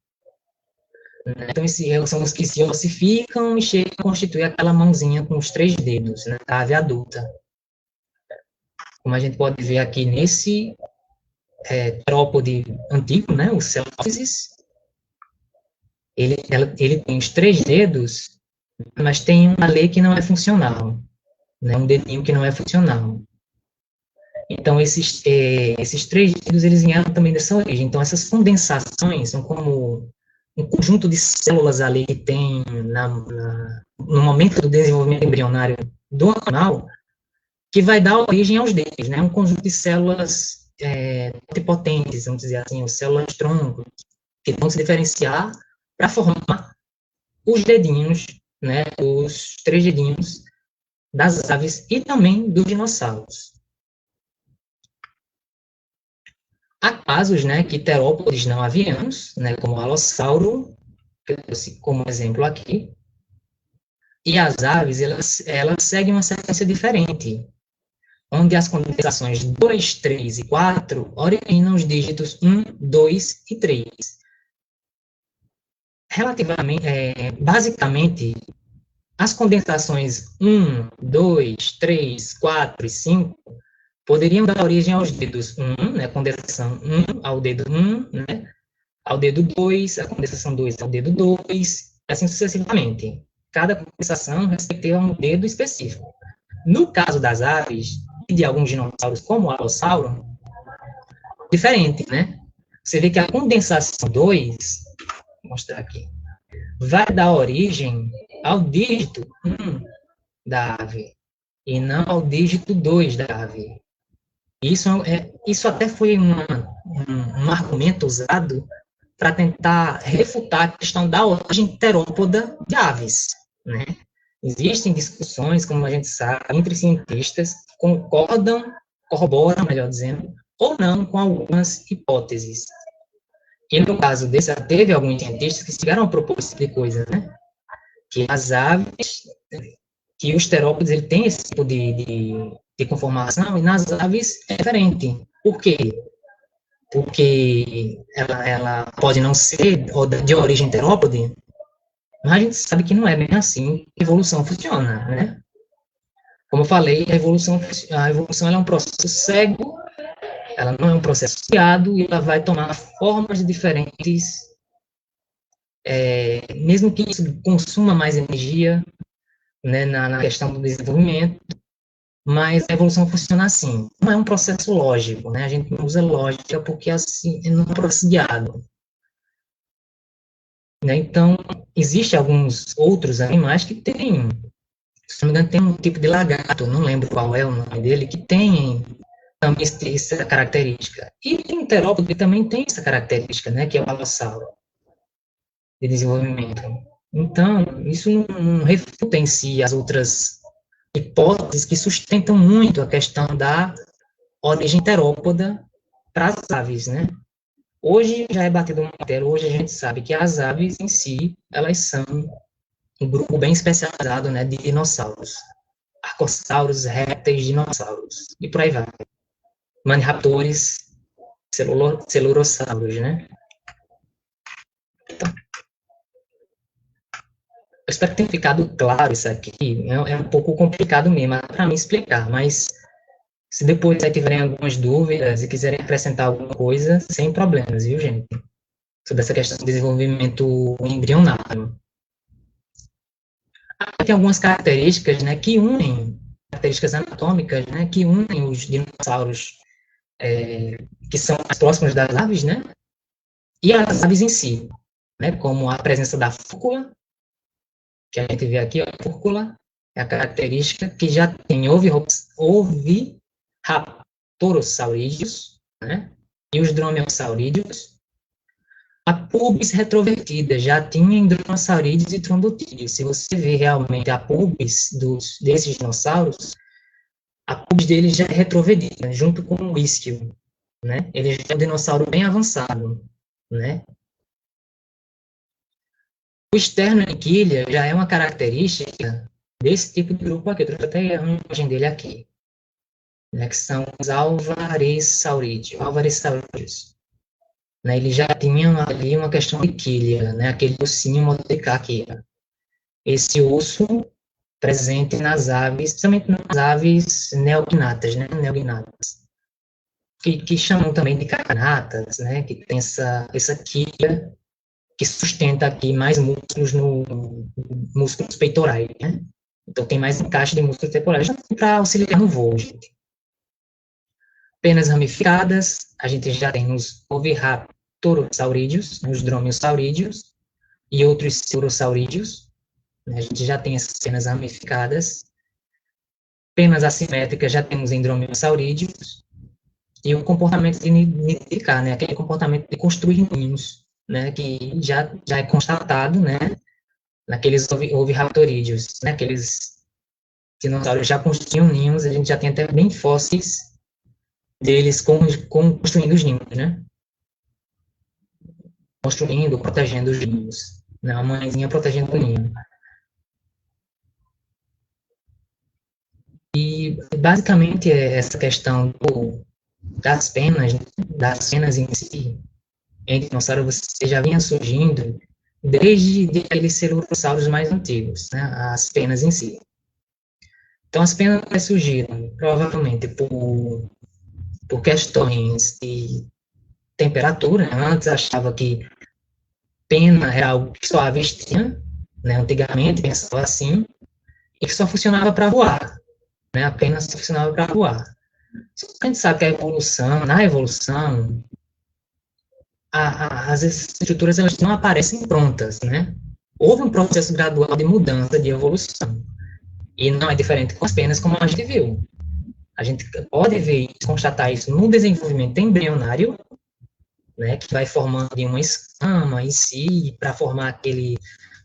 Então, esses são os que se ossificam e chegam a constituir aquela mãozinha com os 3 dedos, né, da ave adulta. Como a gente pode ver aqui nesse trópode antigo, né, o Celopsis, ele tem os 3 dedos, mas tem uma lei que não é funcional, né, um dedinho que não é funcional. Então, esses 3 dedos, eles vieram também dessa origem. Então, essas condensações são como um conjunto de células ali que tem no momento do desenvolvimento embrionário do animal, que vai dar origem aos dedos, né? Um conjunto de células potentes, vamos dizer assim, as células tronco, que vão se diferenciar para formar os dedinhos, né? Os 3 dedinhos das aves e também dos dinossauros. Há casos, né, que terópodes não avianos, né, como o alossauro, que eu trouxe como exemplo aqui, e as aves, elas seguem uma sequência diferente, onde as condensações 2, 3 e 4 originam os dígitos 1, 2 e 3. Relativamente, basicamente, as condensações 1, 2, 3, 4 e 5 poderiam dar origem aos dedos 1, né, condensação 1 ao dedo 1, né, ao dedo 2, a condensação 2 ao dedo 2, assim sucessivamente. Cada condensação respeita um dedo específico. No caso das aves e de alguns dinossauros, como o alossauro, diferente, né? Você vê que a condensação 2, vou mostrar aqui, vai dar origem ao dígito 1 da ave, e não ao dígito 2 da ave. Isso até foi um argumento usado para tentar refutar a questão da origem terópoda de aves, né? Existem discussões, como a gente sabe, entre cientistas que corroboram, melhor dizendo, ou não com algumas hipóteses. E no caso desse, teve alguns cientistas que chegaram a propor esse tipo de coisa, né? Que as aves, que os terópodes, ele tem esse tipo de conformação, e nas aves é diferente. Por quê? Porque ela pode não ser de origem terópode, mas a gente sabe que não é bem assim que a evolução funciona, né? Como eu falei, a evolução ela é um processo cego, ela não é um processo guiado, e ela vai tomar formas diferentes, mesmo que isso consuma mais energia, né, na questão do desenvolvimento, mas a evolução funciona assim. Não é um processo lógico, né? A gente não usa lógica porque assim não é um processo guiado. Né? Então, existem alguns outros animais que têm, se não me engano, tem um tipo de lagarto, não lembro qual é o nome dele, que tem também essa característica. E tem um terópode que também tem essa característica, né, que é o alossauro, de desenvolvimento. Então, isso não refuta em si as outras hipóteses que sustentam muito a questão da origem terópoda para as aves, né? Hoje já é batido um martelo, hoje a gente sabe que as aves em si, elas são um grupo bem especializado, né, de dinossauros. Arcossauros, répteis, dinossauros, e por aí vai. Maniraptores, celurossauros, né? Então, eu espero que tenha ficado claro isso aqui. É um pouco complicado mesmo para mim explicar, mas se depois aí tiverem algumas dúvidas e quiserem acrescentar alguma coisa, sem problemas, viu, gente? Sobre essa questão do desenvolvimento embrionário. Tem algumas características, né, que unem, características anatômicas, né, que unem os dinossauros que são mais próximos das aves, né, e as aves em si, né, como a presença da fúrcula, que a gente vê aqui, a fúrcula é a característica que já tem oviraptorosaurídeos, né, e os dromeossaurídeos. A pubis retrovertida já tinha em dromaeossaurídeos e trondotídeos. Se você ver realmente a pubis desses dinossauros, a pubis deles já é retrovertida, junto com o isquio, né? Ele já é um dinossauro bem avançado, né? O externo em quilha já é uma característica desse tipo de grupo aqui. Eu trouxe até a imagem dele aqui, né? Que são os alvarezsaurídeos. Né, eles já tinham ali uma questão de quilha, né, aquele ossinho monodecaquia. Esse osso presente nas aves, principalmente nas aves neognatas, né, que chamam também de cagnatas, né, que tem essa quilha que sustenta aqui mais músculos músculos peitorais, né. Então tem mais encaixe de músculos peitorais para auxiliar no voo, gente. Penas ramificadas, a gente já tem nos oviraptorosaurídeos, nos dromeossaurídeos e outros celurossaurídeos, né, a gente já tem essas penas ramificadas. Penas assimétricas já temos em dromeossaurídeos, e o comportamento de nidificar, né, aquele comportamento de construir ninhos, né, que já é constatado, né, naqueles oviraptorídeos, né, aqueles dinossauros já construíam ninhos, a gente já tem até bem fósseis deles construindo os ninhos, né? Construindo, protegendo os ninhos. Né? A mãezinha protegendo o ninho. E, basicamente, essa questão das penas em si, em dinossauro, você já vinha surgindo desde aqueles celurossauros mais antigos, né? As penas em si. Então, as penas surgiram, provavelmente, por questões de temperatura. Antes achava que pena era algo que só a aves tinha, né? Antigamente pensava assim, e que só funcionava para voar, né? Apenas só funcionava para voar. Só que a gente sabe que na evolução, as estruturas elas não aparecem prontas, né? Houve um processo gradual de mudança, de evolução. E não é diferente com as penas, como a gente viu. A gente pode ver e constatar isso no desenvolvimento embrionário, né, que vai formando uma escama em si, para formar aquele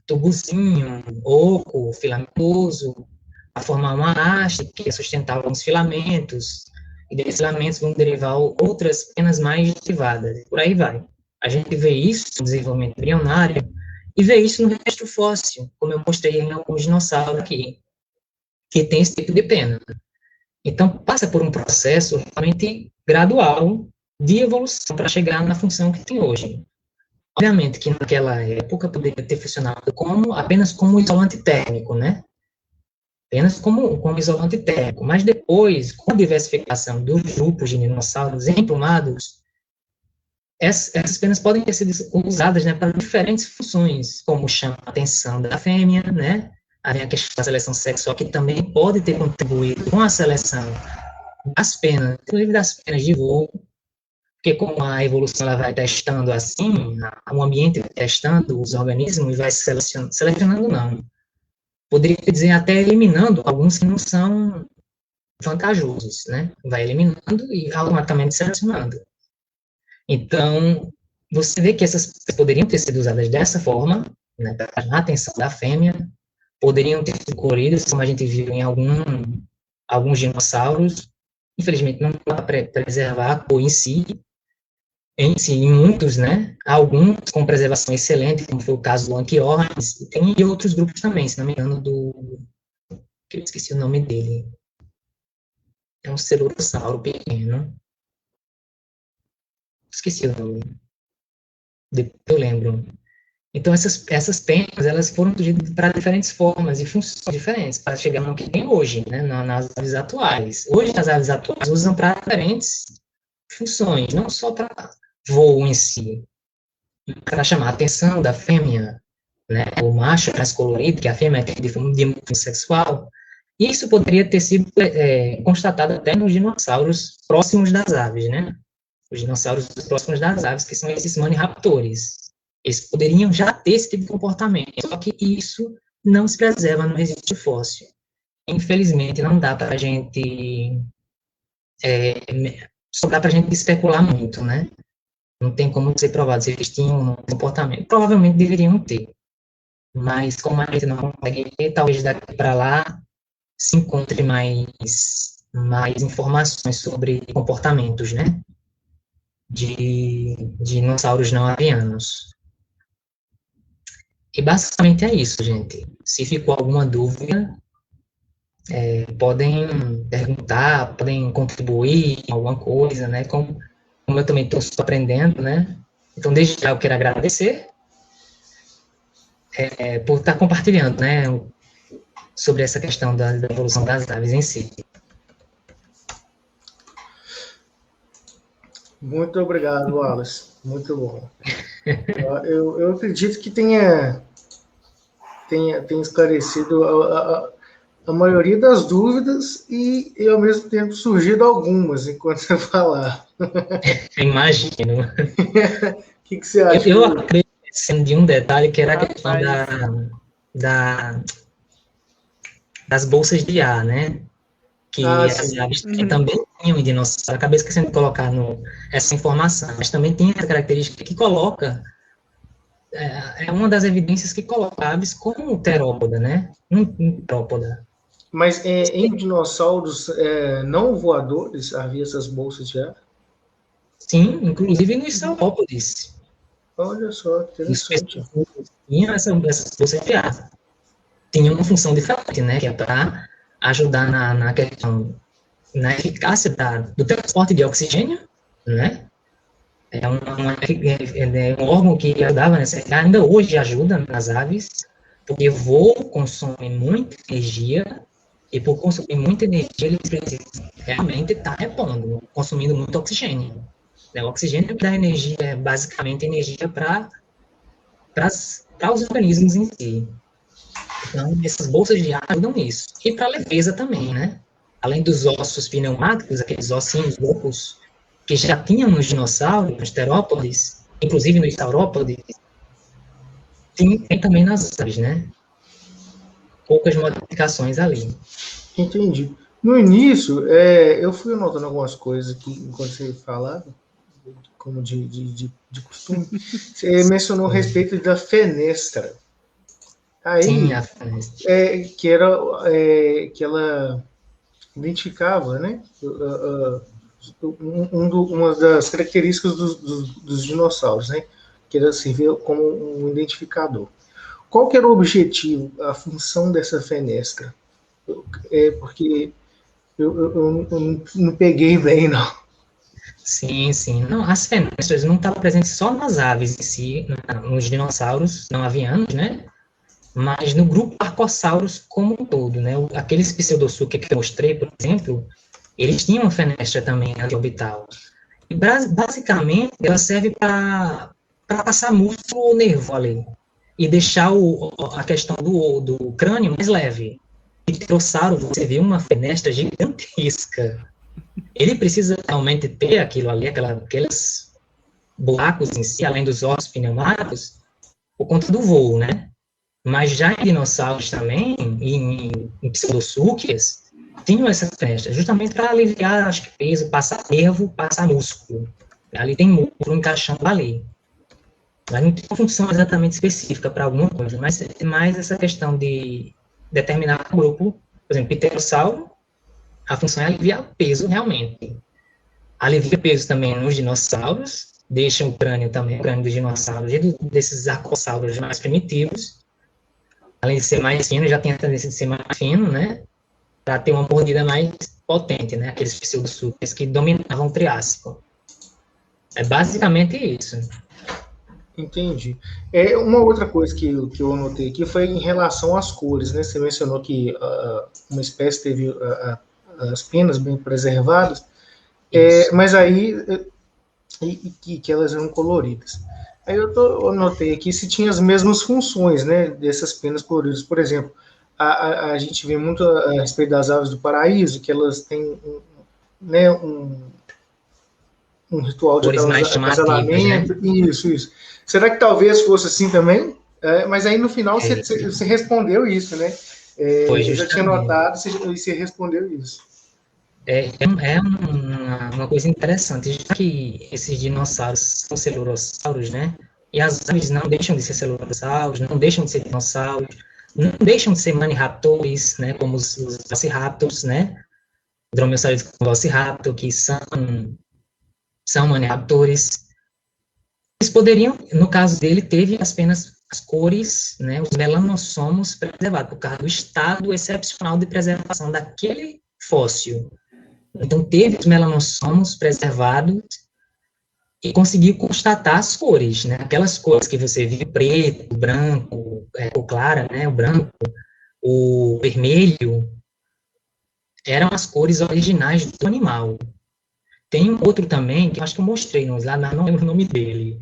tubozinho oco, filamentoso, para formar uma haste que ia sustentar alguns filamentos, e desses filamentos vão derivar outras penas mais derivadas, e por aí vai. A gente vê isso no desenvolvimento embrionário, e vê isso no registro fóssil, como eu mostrei em alguns dinossauros aqui, que tem esse tipo de pena. Então, passa por um processo realmente gradual de evolução para chegar na função que tem hoje. Obviamente que naquela época poderia ter funcionado apenas como isolante térmico, né? Apenas como isolante térmico. Mas depois, com a diversificação dos grupos de dinossauros emplumados, essas penas podem ter sido usadas, né, para diferentes funções, como chama a atenção da fêmea, né? A questão da seleção sexual, que também pode ter contribuído com a seleção das penas, inclusive das penas de voo, porque como a evolução ela vai testando assim, o ambiente vai testando os organismos e vai selecionando não. Poderia dizer até eliminando alguns que não são vantajosos, né? Vai eliminando e automaticamente selecionando. Então, você vê que essas poderiam ter sido usadas dessa forma, né, para chamar a atenção da fêmea, poderiam ter sido coloridas, como a gente viu em alguns dinossauros. Infelizmente, não dá para preservar a cor em muitos, né? Alguns com preservação excelente, como foi o caso do Anchiornis, e tem outros grupos também, se não me engano, que eu esqueci o nome dele. É um celurossauro pequeno. Esqueci o nome. Depois eu lembro. Então, essas penas, elas foram surgindo para diferentes formas e funções diferentes, para chegar no que tem hoje, né, nas aves atuais. Hoje, as aves atuais usam para diferentes funções, não só para voo em si, para chamar a atenção da fêmea, né, o macho é mais colorido, que a fêmea tem de dimorfismo sexual. Isso poderia ter sido constatado até nos dinossauros próximos das aves, né? Os dinossauros próximos das aves, que são esses maniraptores. Eles poderiam já ter esse tipo de comportamento, só que isso não se preserva no registro fóssil. Infelizmente, não dá para a gente só dá para a gente especular muito, né? Não tem como ser provado se eles tinham um comportamento. Provavelmente deveriam ter, mas como a gente não consegue ver, talvez daqui para lá se encontre mais informações sobre comportamentos, né? De dinossauros não avianos. E basicamente é isso, gente. Se ficou alguma dúvida, podem perguntar, podem contribuir em alguma coisa, né? Como eu também estou aprendendo, né? Então, desde já eu quero agradecer por estar compartilhando, né? Sobre essa questão da evolução das aves em si. Muito obrigado, Wallace. Muito bom. Eu acredito que tenha esclarecido a maioria das dúvidas e, ao mesmo tempo, surgido algumas enquanto você falava. Imagino. O que você acha? Eu acredito de um detalhe que era a questão das bolsas de ar, né? Que as aves também tinham em dinossauro. Acabei esquecendo de colocar essa informação, mas também tem essa característica que coloca, é uma das evidências que coloca aves como terópoda, né? Terópoda. Mas em dinossauros não voadores havia essas bolsas de ar? Sim, inclusive nos saurópodes. Olha só, interessante. Tinha essas bolsas de ar. Tinha uma função diferente, né? Que é para ajudar na questão, na eficácia do transporte de oxigênio, né? É um órgão que ajudava nessa, ainda hoje ajuda nas aves, porque voo consome muita energia, e por consumir muita energia, ele precisa realmente estar repondo, consumindo muito oxigênio. O oxigênio dá energia, basicamente energia para os organismos em si. Então, essas bolsas de ar ajudam nisso. E para a leveza também, né? Além dos ossos pneumáticos, aqueles ossinhos loucos que já tinham nos dinossauros, nos terópodes, inclusive nos saurópodes, tem também nas aves, né? Poucas modificações ali. Entendi. No início, eu fui anotando algumas coisas aqui enquanto você falava, como de costume. Você mencionou a respeito da fenestra. Aí, sim, a fenestra. Que ela identificava, né? Uma das características dos dinossauros, né? Que era servir como um identificador. Qual que era o objetivo, a função dessa fenestra? Porque eu não peguei bem, não. Sim, sim. Não, as fenestras não estavam presentes só nas aves em si, nos dinossauros não avianos, né? Mas no grupo Archosaurus como um todo, né? Aqueles pseudossukia que eu mostrei, por exemplo, eles tinham uma fenestra também orbital. E basicamente ela serve para passar músculo nervo ali e deixar a questão do crânio mais leve. O pterossauro, você vê uma fenestra gigantesca. Ele precisa realmente ter aquilo ali, aqueles buracos em si, além dos ossos pneumáticos, por conta do voo, né? Mas já em dinossauros também, em pseudossuquias, tinham essa festa, justamente para aliviar, acho que peso, passar nervo, passar músculo. Ali tem músculo encaixando ali. Mas não tem uma função exatamente específica para alguma coisa, mas é mais essa questão de determinar o grupo, por exemplo, pterossauro, a função é aliviar o peso realmente. Alivia o peso também nos dinossauros, deixa o crânio também, o crânio dos dinossauros e desses arcossauros mais primitivos, além de ser mais fino, já tem a tendência de ser mais fino, né? Para ter uma mordida mais potente, né? Aqueles pseudossuquias que dominavam o Triássico. É basicamente isso. Entendi. Uma outra coisa que eu anotei aqui foi em relação às cores, né? Você mencionou que uma espécie teve as penas bem preservadas, mas aí que elas eram coloridas. Aí eu anotei aqui se tinha as mesmas funções, né, dessas penas coloridas. Por exemplo, a gente vê muito a respeito das aves do paraíso, que elas têm um ritual de acasalamento. Né? Isso. Será que talvez fosse assim também? Mas aí no final você respondeu isso, né? Eu já tinha notado e você respondeu isso. É uma coisa interessante, já que esses dinossauros são celurossauros, né? E as aves não deixam de ser celurossauros, não deixam de ser dinossauros, não deixam de ser maniraptores, né? Como os velociraptors, né? Dromeossauros com velociraptor, que são maniraptores. Eles poderiam, no caso dele, teve apenas as cores, né? Os melanossomos preservados, por causa do estado excepcional de preservação daquele fóssil. Então, teve os melanossomos preservados e conseguiu constatar as cores, né? Aquelas cores que você viu, preto, branco, cor clara, né? O branco, o vermelho, eram as cores originais do animal. Tem um outro também, que eu acho que eu mostrei, não lembro o nome dele.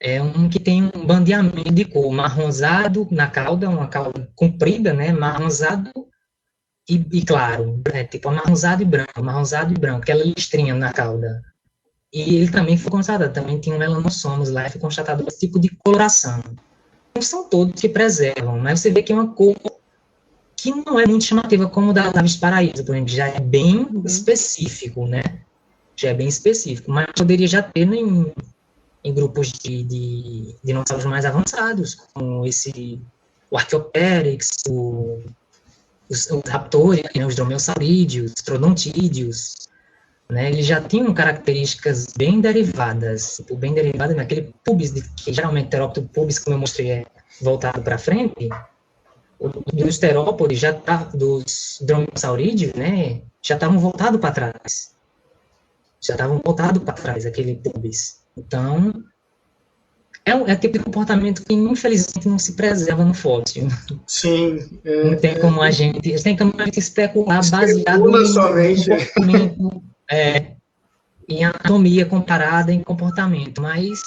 É um que tem um bandeamento de cor marronzado na cauda, uma cauda comprida, né? Marronzado e claro, tipo amarronzado e branco, aquela listrinha na cauda. E ele também foi constatado, também tinha um melanossomos lá, e foi constatado esse tipo de coloração. Não são todos que preservam, mas você vê que é uma cor que não é muito chamativa, como o das aves paraíso, por exemplo, já é bem específico, né? Já é bem específico, mas poderia já ter em grupos de dinossauros mais avançados, como o Archaeopteryx, os raptores, né, os dromeossaurídeos, os trodontídeos, né, eles já tinham características bem derivadas, tipo, bem derivadas naquele pubis, que geralmente o terópode pubis, como eu mostrei, é voltado para frente. Os terópodes já dos dromeossaurídeos, né, já estavam voltados para trás. Já estavam voltados para trás, aquele pubis. Então, é o tipo de comportamento que, infelizmente, não se preserva no fóssil. Sim. Não tem como a gente especular baseado somente. em comportamento, em anatomia comparada em comportamento, mas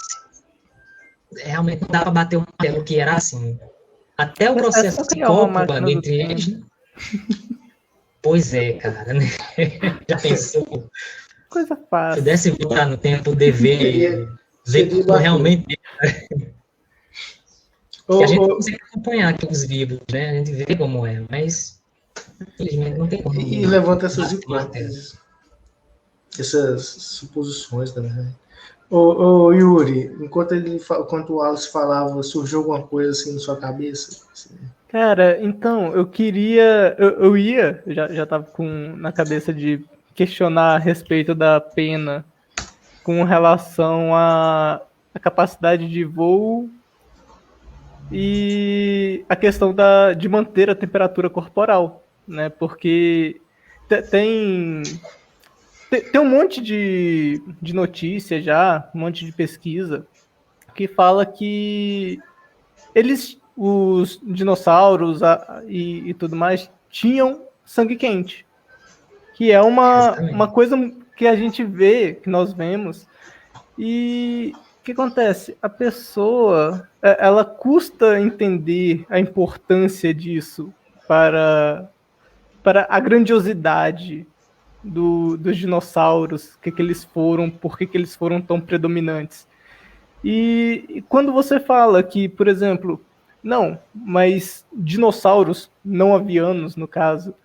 realmente não dá para bater o martelo que era assim. Até o processo psicólogo entre eles. Né? Pois é, cara, né? Já pensou? Coisa fácil. Se pudesse voltar no tempo de ver como realmente. A gente consegue acompanhar aqui os vivos, né? A gente vê como é, mas infelizmente não tem como. E levanta essas hipóteses, essas suposições também. Ô Yuri, enquanto o Wallace falava, surgiu alguma coisa assim na sua cabeça? Assim? Cara, então, eu queria. Eu já tava na cabeça de questionar a respeito da pena com relação à capacidade de voo e a questão de manter a temperatura corporal, né? Porque tem um monte de notícia já, um monte de pesquisa que fala que os dinossauros e tudo mais tinham sangue quente, que é uma coisa que a gente vê, que nós vemos, e o que acontece? A pessoa, ela custa entender a importância disso para a grandiosidade dos dinossauros, que eles foram, por que eles foram tão predominantes. E quando você fala que, por exemplo, não, mas dinossauros não avianos, no caso,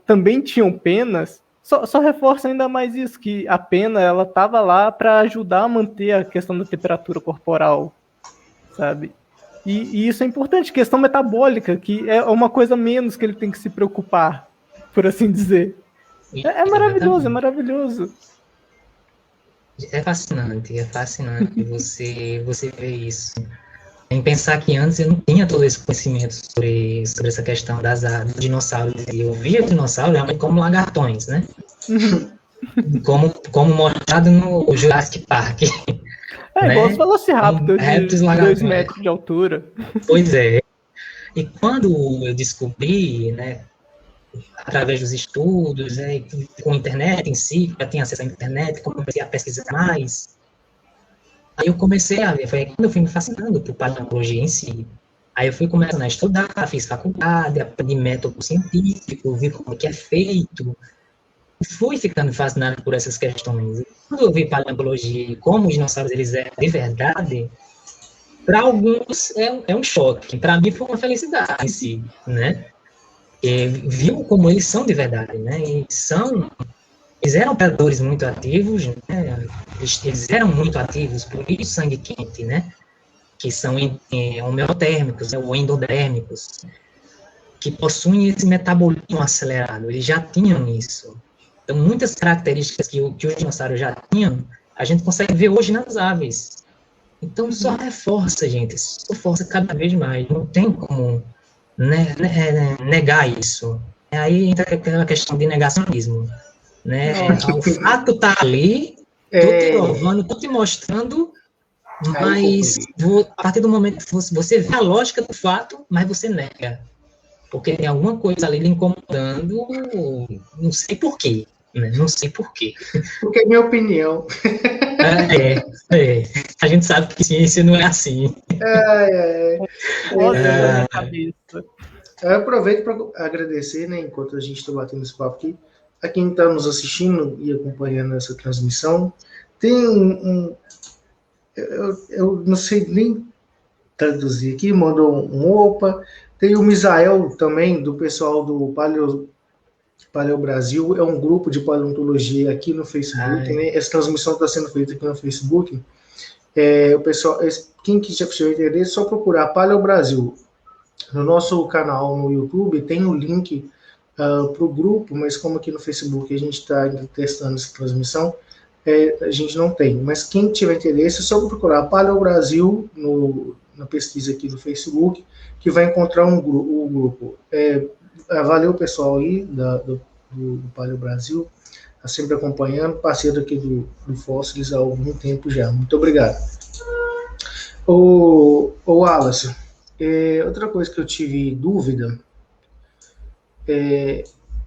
também tinham penas, só reforça ainda mais isso, que a pena ela estava lá para ajudar a manter a questão da temperatura corporal, sabe? E isso é importante, questão metabólica, que é uma coisa menos que ele tem que se preocupar, por assim dizer. É maravilhoso, é maravilhoso. É fascinante você ver isso. Em pensar que antes eu não tinha todo esse conhecimento sobre essa questão dos dinossauros. E eu via dinossauros realmente como lagartões, né? como mostrado no Jurassic Park. Né? Igual os Velociraptor de 2 metros de altura. Pois é. E quando eu descobri, né, através dos estudos, né, com a internet em si, já tinha acesso à internet, comecei a pesquisar mais. Aí eu comecei a ver, foi quando eu fui me fascinando por paleontologia em si. Aí eu fui começando a estudar, fiz faculdade, aprendi método científico, vi como que é feito. Fui ficando fascinado por essas questões. E quando eu vi paleontologia e como os dinossauros eles eram de verdade, para alguns é um choque. Para mim foi uma felicidade em si, né? E viu como eles são de verdade, né? Eles eram predadores muito ativos, né? Eles eram muito ativos, por isso sangue quente, né? Que são homeotérmicos, ou endodérmicos, que possuem esse metabolismo acelerado. Eles já tinham isso. Então, muitas características que os dinossauros já tinham, a gente consegue ver hoje nas aves. Então, só reforça, gente, só reforça cada vez mais. Não tem como negar isso. Aí entra aquela questão de negacionismo. Né? O fato está ali, estou te provando, estou te mostrando, mas a partir do momento que você vê a lógica do fato, mas você nega. Porque tem alguma coisa ali lhe incomodando, não sei porquê. Né? Não sei porquê. Porque é minha opinião. A gente sabe que ciência não é assim. Eu aproveito para agradecer, né, enquanto a gente está batendo esse papo aqui, a quem está nos assistindo e acompanhando essa transmissão. Tem eu não sei nem traduzir aqui, mandou um opa. Tem o Misael também, do pessoal do Paleo Brasil, é um grupo de paleontologia aqui no Facebook, né? Essa transmissão está sendo feita aqui no Facebook. O pessoal, quem quiser entender, é só procurar Paleo Brasil. No nosso canal no YouTube tem o link para o grupo, mas como aqui no Facebook a gente está testando essa transmissão, a gente não tem. Mas quem tiver interesse, é só procurar Paleo Brasil na pesquisa aqui do Facebook, que vai encontrar o grupo. Valeu, pessoal aí do Paleo Brasil, está sempre acompanhando, parceiro aqui do Fósseis há algum tempo já. Muito obrigado. O Wallace, outra coisa que eu tive dúvida,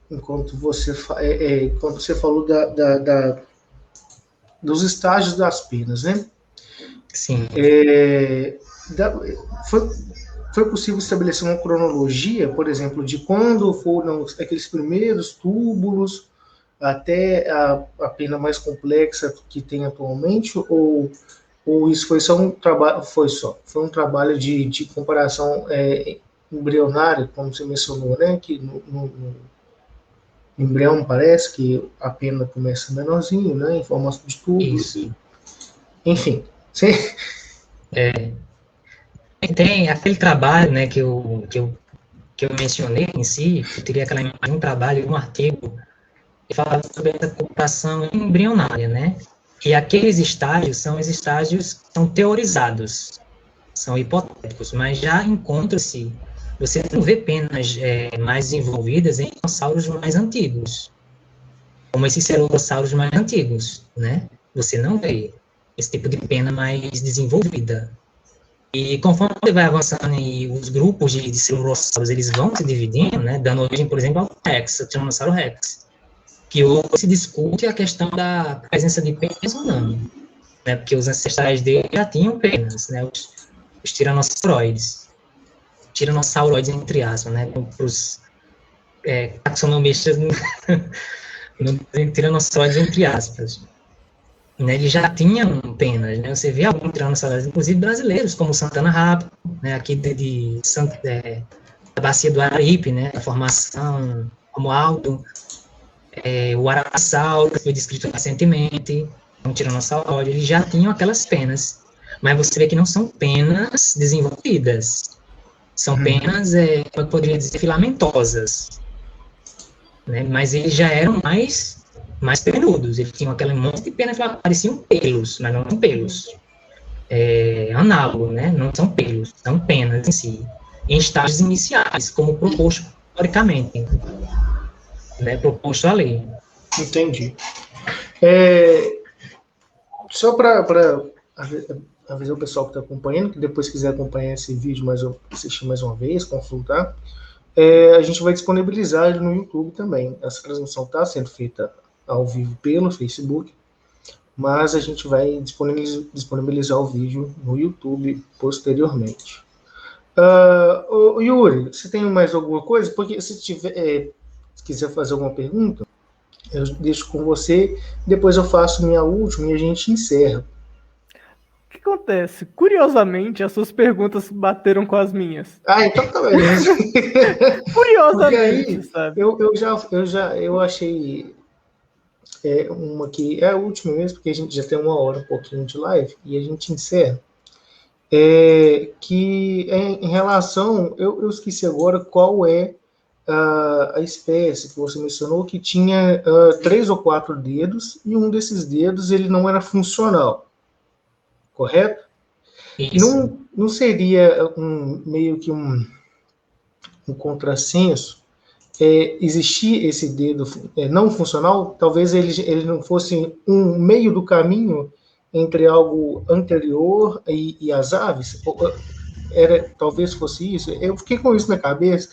enquanto você falou dos estágios das penas, né? Sim. Foi possível estabelecer uma cronologia, por exemplo, de quando foram aqueles primeiros túbulos até a pena mais complexa que tem atualmente, ou isso foi só um trabalho, foi um trabalho de comparação embrionária, como você mencionou, né? Que no embrião parece que a pena começa menorzinho, né? Em formato de tubo. Isso. Enfim. Tem aquele trabalho, né, que eu mencionei em si, eu teria aquela imagem, um trabalho, um artigo, que fala sobre essa comparação embrionária, né? E aqueles estágios são os estágios que são teorizados, são hipotéticos, mas já encontra-se, você não vê penas mais desenvolvidas em dinossauros mais antigos, como esses pterodossauros mais antigos, né? Você não vê esse tipo de pena mais desenvolvida. E conforme ele vai avançando e os grupos de pterodossauros, eles vão se dividindo, né? Dando origem, por exemplo, ao Rex, ao Tiranossauro Rex, que hoje se discute a questão da presença de penas ou não, né? Porque os ancestrais dele já tinham penas, né? Os tiranossauroides, entre aspas, né? Para os taxonomistas, tiranossauroides entre aspas, né? Eles já tinham penas, né? Você vê alguns tiranossauroides, inclusive brasileiros, como Santana Rápido, né? Aqui da Bacia do Araripe, né? A formação Romualdo, o Araçauro, que foi descrito recentemente, um tiranossauro, eles já tinham aquelas penas, mas você vê que não são penas desenvolvidas, são penas, eu poderia dizer, filamentosas, né? Mas eles já eram mais peludos, eles tinham aquele monte de penas que pareciam pelos, mas não são pelos, análogo, né? Não são pelos, são penas em si, em estágios iniciais, como proposto historicamente, né, proposto à lei. Entendi. Só para avisar o pessoal que está acompanhando, que depois quiser acompanhar esse vídeo, assistir mais uma vez, consultar, a gente vai disponibilizar ele no YouTube também. Essa transmissão está sendo feita ao vivo pelo Facebook, mas a gente vai disponibilizar o vídeo no YouTube posteriormente. Yuri, você tem mais alguma coisa? Porque se quiser fazer alguma pergunta, eu deixo com você, depois eu faço minha última e a gente encerra. O que acontece? Curiosamente, as suas perguntas bateram com as minhas. Então tá beleza. Curiosamente, aí, sabe? Eu achei uma que é a última mesmo, porque a gente já tem 1 hora, um pouquinho de live, e a gente encerra. Que em relação, eu esqueci agora qual é a espécie que você mencionou, que tinha 3 ou 4 dedos, e um desses dedos ele não era funcional, correto? Isso. Não seria meio que um contrassenso existir esse dedo não funcional? Talvez ele não fosse um meio do caminho entre algo anterior e as aves? Talvez fosse isso? Eu fiquei com isso na cabeça.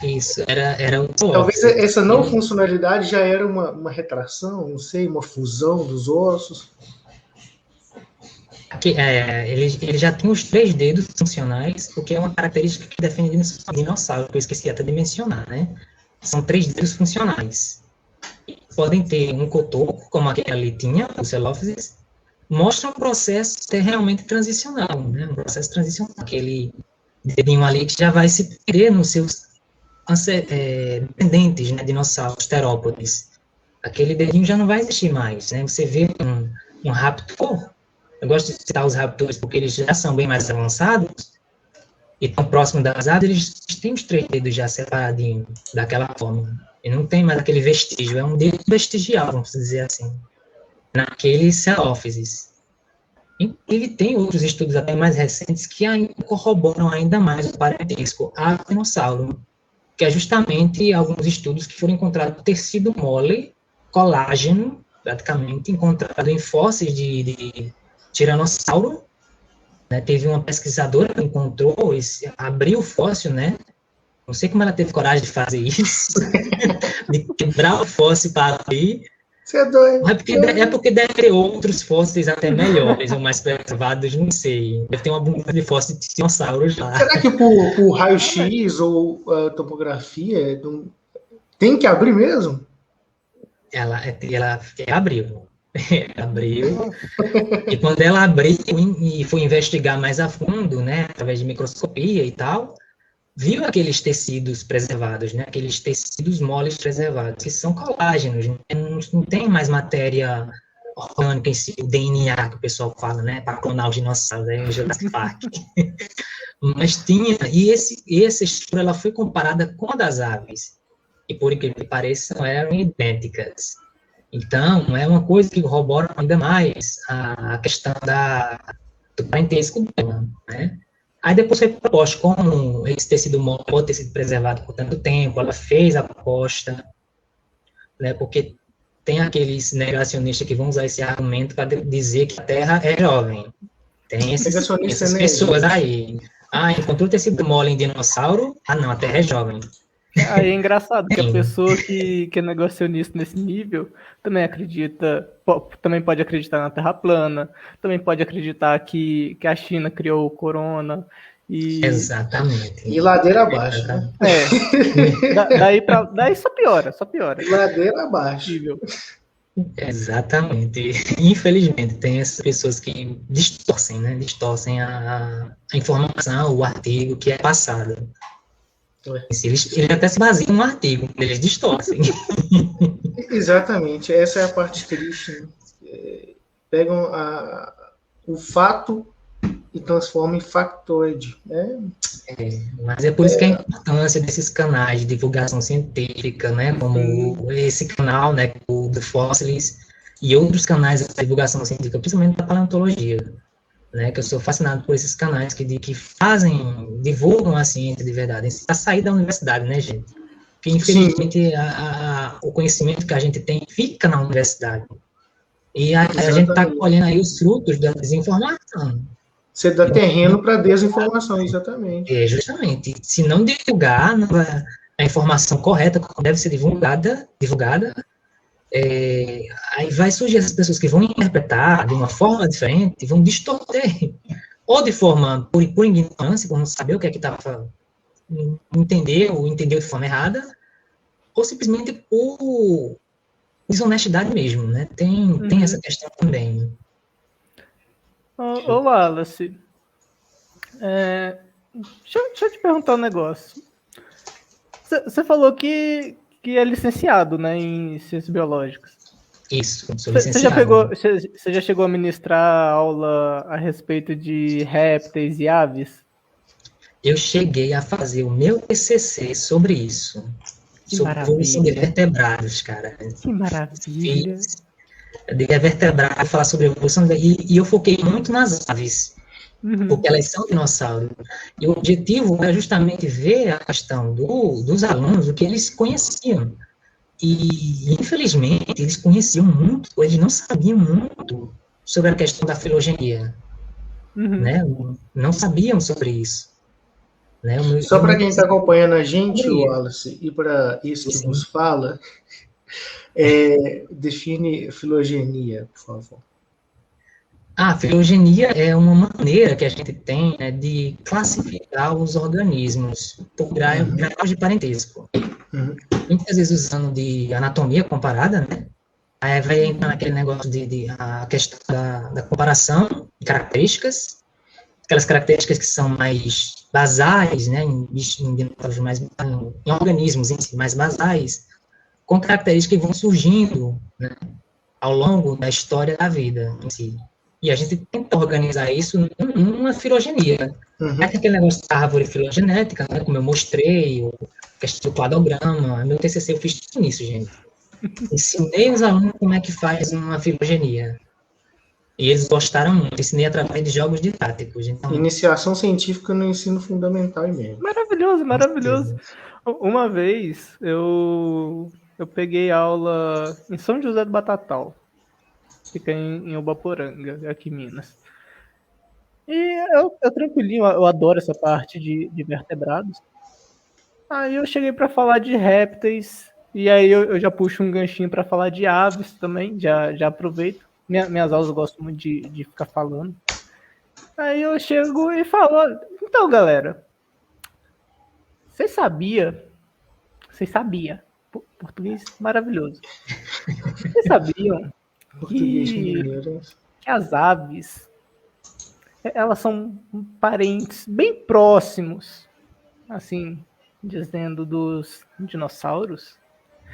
Isso, era um Talvez essa não funcionalidade já era uma retração, não sei, uma fusão dos ossos. Ele já tem os 3 dedos funcionais, o que é uma característica que define dinossauro, que eu esqueci até de mencionar, né? São 3 dedos funcionais. Podem ter um cotoco, como aquele ali tinha, o Celophysis, mostra um processo realmente transicional, né? Um processo transicional, aquele dedinho ali que já vai se perder nos seus descendentes, né? Dinossauros, terópodes. Aquele dedinho já não vai existir mais, né? Você vê um raptor. Eu gosto de citar os raptores porque eles já são bem mais avançados, e tão próximo das aves, eles têm os 3 dedos já separadinhos, daquela forma. E não tem mais aquele vestígio, é um dedo vestigial, vamos dizer assim, naqueles celófises. Inclusive, tem outros estudos até mais recentes que ainda corroboram ainda mais o parentesco ave-dinossauro, que é justamente alguns estudos que foram encontrados tecido mole, colágeno, praticamente, encontrado em fósseis de tiranossauro. Né? Teve uma pesquisadora que encontrou, abriu o fóssil, né? Não sei como ela teve coragem de fazer isso, de quebrar o fóssil para abrir. Você é doido. É porque deve ter outros fósseis até melhores, ou mais preservados, não sei. Deve ter uma abundância de fósseis de dinossauros lá. Será que por raio-x ou topografia tem que abrir mesmo? Ela abriu. Abriu. E quando ela abriu e foi investigar mais a fundo, né, através de microscopia e tal, viu aqueles tecidos preservados, né, aqueles tecidos moles preservados, que são colágenos, né, não tem mais matéria orgânica em si, o DNA que o pessoal fala, né, para clonar os dinossauros, aí, Jurassic Park. Mas tinha, e essa estrutura ela foi comparada com a das aves, e por incrível que pareça, não eram idênticas. Então, é uma coisa que corrobora ainda mais a questão do parentesco dela, né? Aí depois foi proposto, como esse tecido mole pode ter sido preservado por tanto tempo, ela fez a proposta, né? Porque tem aqueles negacionistas que vão usar esse argumento para dizer que a Terra é jovem. Tem essas pessoas aí. Encontrou tecido mole em dinossauro? Não, a Terra é jovem. Aí é engraçado que a pessoa que é negacionista nesse nível também acredita, também pode acreditar na Terra plana, também pode acreditar que a China criou o corona. Exatamente. E ladeira abaixo. Né? Daí só piora. Ladeira abaixo. Exatamente. Infelizmente, tem essas pessoas que distorcem, né? Distorcem a informação, o artigo que é passado. Eles até se baseiam no artigo, eles distorcem. Exatamente, essa é a parte triste. Né? Pegam o fato e transformam em factoide. Né? Mas é por isso que a importância desses canais de divulgação científica, né, como esse canal, né, o The Fossils, e outros canais de divulgação científica, principalmente da paleontologia. Né, que eu sou fascinado por esses canais que divulgam a ciência de verdade, a sair da universidade, né, gente? Porque, infelizmente, o conhecimento que a gente tem fica na universidade. E a gente está colhendo aí os frutos da desinformação. Você dá terreno para desinformação, exatamente. Justamente. Se não divulgar a informação correta, como deve ser divulgada, aí vai surgir essas pessoas que vão interpretar de uma forma diferente, vão distorcer, ou de forma por ignorância, por não saber o que é que estava, entendeu de forma errada, ou simplesmente por desonestidade mesmo, né? Tem essa questão também. Ô Wallace, deixa eu te perguntar um negócio. Você falou que é licenciado, né, em ciências biológicas. Isso, sou licenciado. Você já chegou a ministrar aula a respeito de répteis e aves? Eu cheguei a fazer o meu TCC sobre isso. Sobre a evolução de vertebrados, cara. Que maravilha. De vertebrados, falar sobre a evolução, e eu foquei muito nas aves. Porque elas são dinossauros. E o objetivo era justamente ver a questão dos alunos, o que eles conheciam. E, infelizmente, eles conheciam muito, eles não sabiam muito sobre a questão da filogenia. Né? Não sabiam sobre isso. Né? Só para quem está acompanhando a gente, Wallace, e para isso que nos fala, define filogenia, por favor. A filogenia é uma maneira que a gente tem, né, de classificar os organismos por graus de parentesco. Muitas vezes usando de anatomia comparada, né? Aí vai entrar naquele negócio a questão da comparação de características, aquelas características que são mais basais, né, em organismos em si, mais basais, com características que vão surgindo, né, ao longo da história da vida em si. E a gente tenta organizar isso numa filogenia. É aquele negócio da árvore filogenética, né, como eu mostrei, a questão do cladograma. Meu TCC eu fiz tudo isso, gente. Ensinei os alunos como é que faz uma filogenia. E eles gostaram muito. Ensinei através de jogos didáticos. Então, Iniciação científica no ensino fundamental e médio. Maravilhoso, maravilhoso. Uma vez eu peguei aula em São José do Batatal. Fica em Ubaporanga, aqui em Minas. E eu tranquilinho, eu adoro essa parte de vertebrados. Aí eu cheguei para falar de répteis, e aí eu já puxo um ganchinho para falar de aves também, já aproveito. Minhas aulas eu gosto muito de ficar falando. Aí eu chego e falo, então galera, vocês sabiam, português maravilhoso, vocês sabiam que as aves, elas são parentes bem próximos, assim, dizendo dos dinossauros?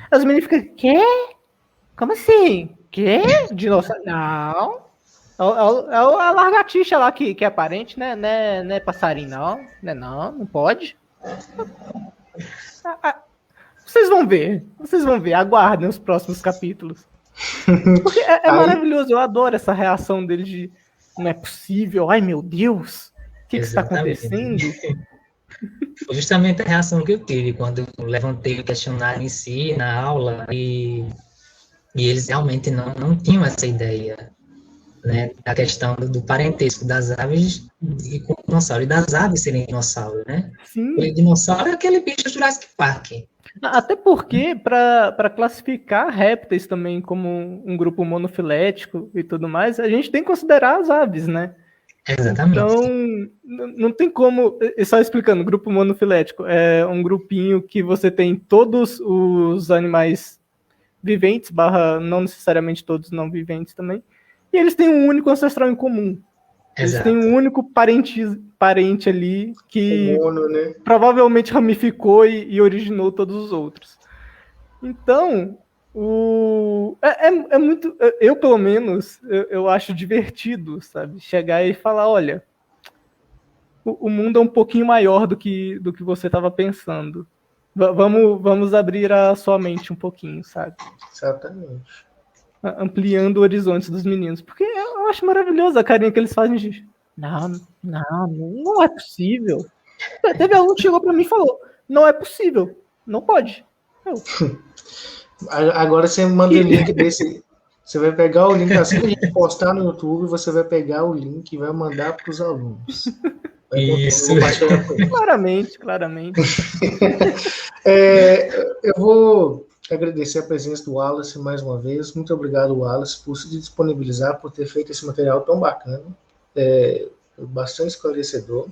As meninas ficam, quê? Como assim? Quê? Dinossauro? Não. É a lagartixa lá que é parente, né? Não é passarinho, não. Não pode. Vocês vão ver, aguardem os próximos capítulos. Porque é maravilhoso, eu adoro essa reação deles de não é possível, ai meu Deus, o que está acontecendo? Foi justamente a reação que eu tive quando eu levantei o questionário em si, na aula, e eles realmente não tinham essa ideia, né, da questão do parentesco das aves e com o dinossauro, e das aves serem dinossauros, né? Sim. O dinossauro é aquele bicho do Jurassic Park. Até porque, para classificar répteis também como um grupo monofilético e tudo mais, a gente tem que considerar as aves, né? Exatamente. Então, não tem como... Só explicando, grupo monofilético é um grupinho que você tem todos os animais viventes, não necessariamente todos não viventes também, e eles têm um único ancestral em comum. Eles têm um único parente ali que né? provavelmente ramificou e originou todos os outros. Então, é muito... Eu, pelo menos, eu acho divertido, sabe? Chegar e falar, olha, o mundo é um pouquinho maior do que você estava pensando. Vamos abrir a sua mente um pouquinho, sabe? Exatamente. Ampliando o horizonte dos meninos. Porque eu acho maravilhoso a carinha que eles fazem de... Não é possível. Teve aluno que chegou para mim e falou, não é possível, não pode. Agora você manda o link desse... Você vai pegar o link, assim que a gente postar no YouTube, você vai pegar o link e vai mandar para os alunos. Isso. Claramente. Eu vou agradecer a presença do Wallace mais uma vez. Muito obrigado, Wallace, por se disponibilizar, por ter feito esse material tão bacana, bastante esclarecedor.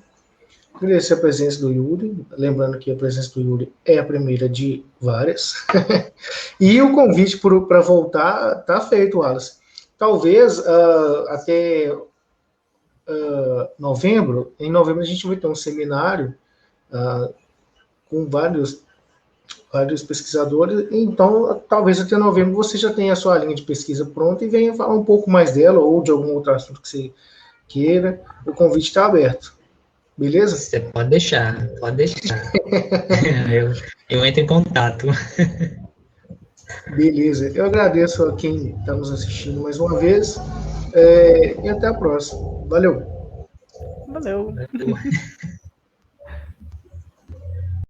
Agradecer a presença do Yuri, lembrando que a presença do Yuri é a primeira de várias. E o convite para voltar está feito, Wallace. Talvez até novembro, em novembro a gente vai ter um seminário com vários pesquisadores, então talvez até novembro você já tenha a sua linha de pesquisa pronta e venha falar um pouco mais dela ou de algum outro assunto que você queira. O convite está aberto. Beleza? Você pode deixar. eu entro em contato. Beleza. Eu agradeço a quem está nos assistindo mais uma vez e até a próxima. Valeu. Valeu.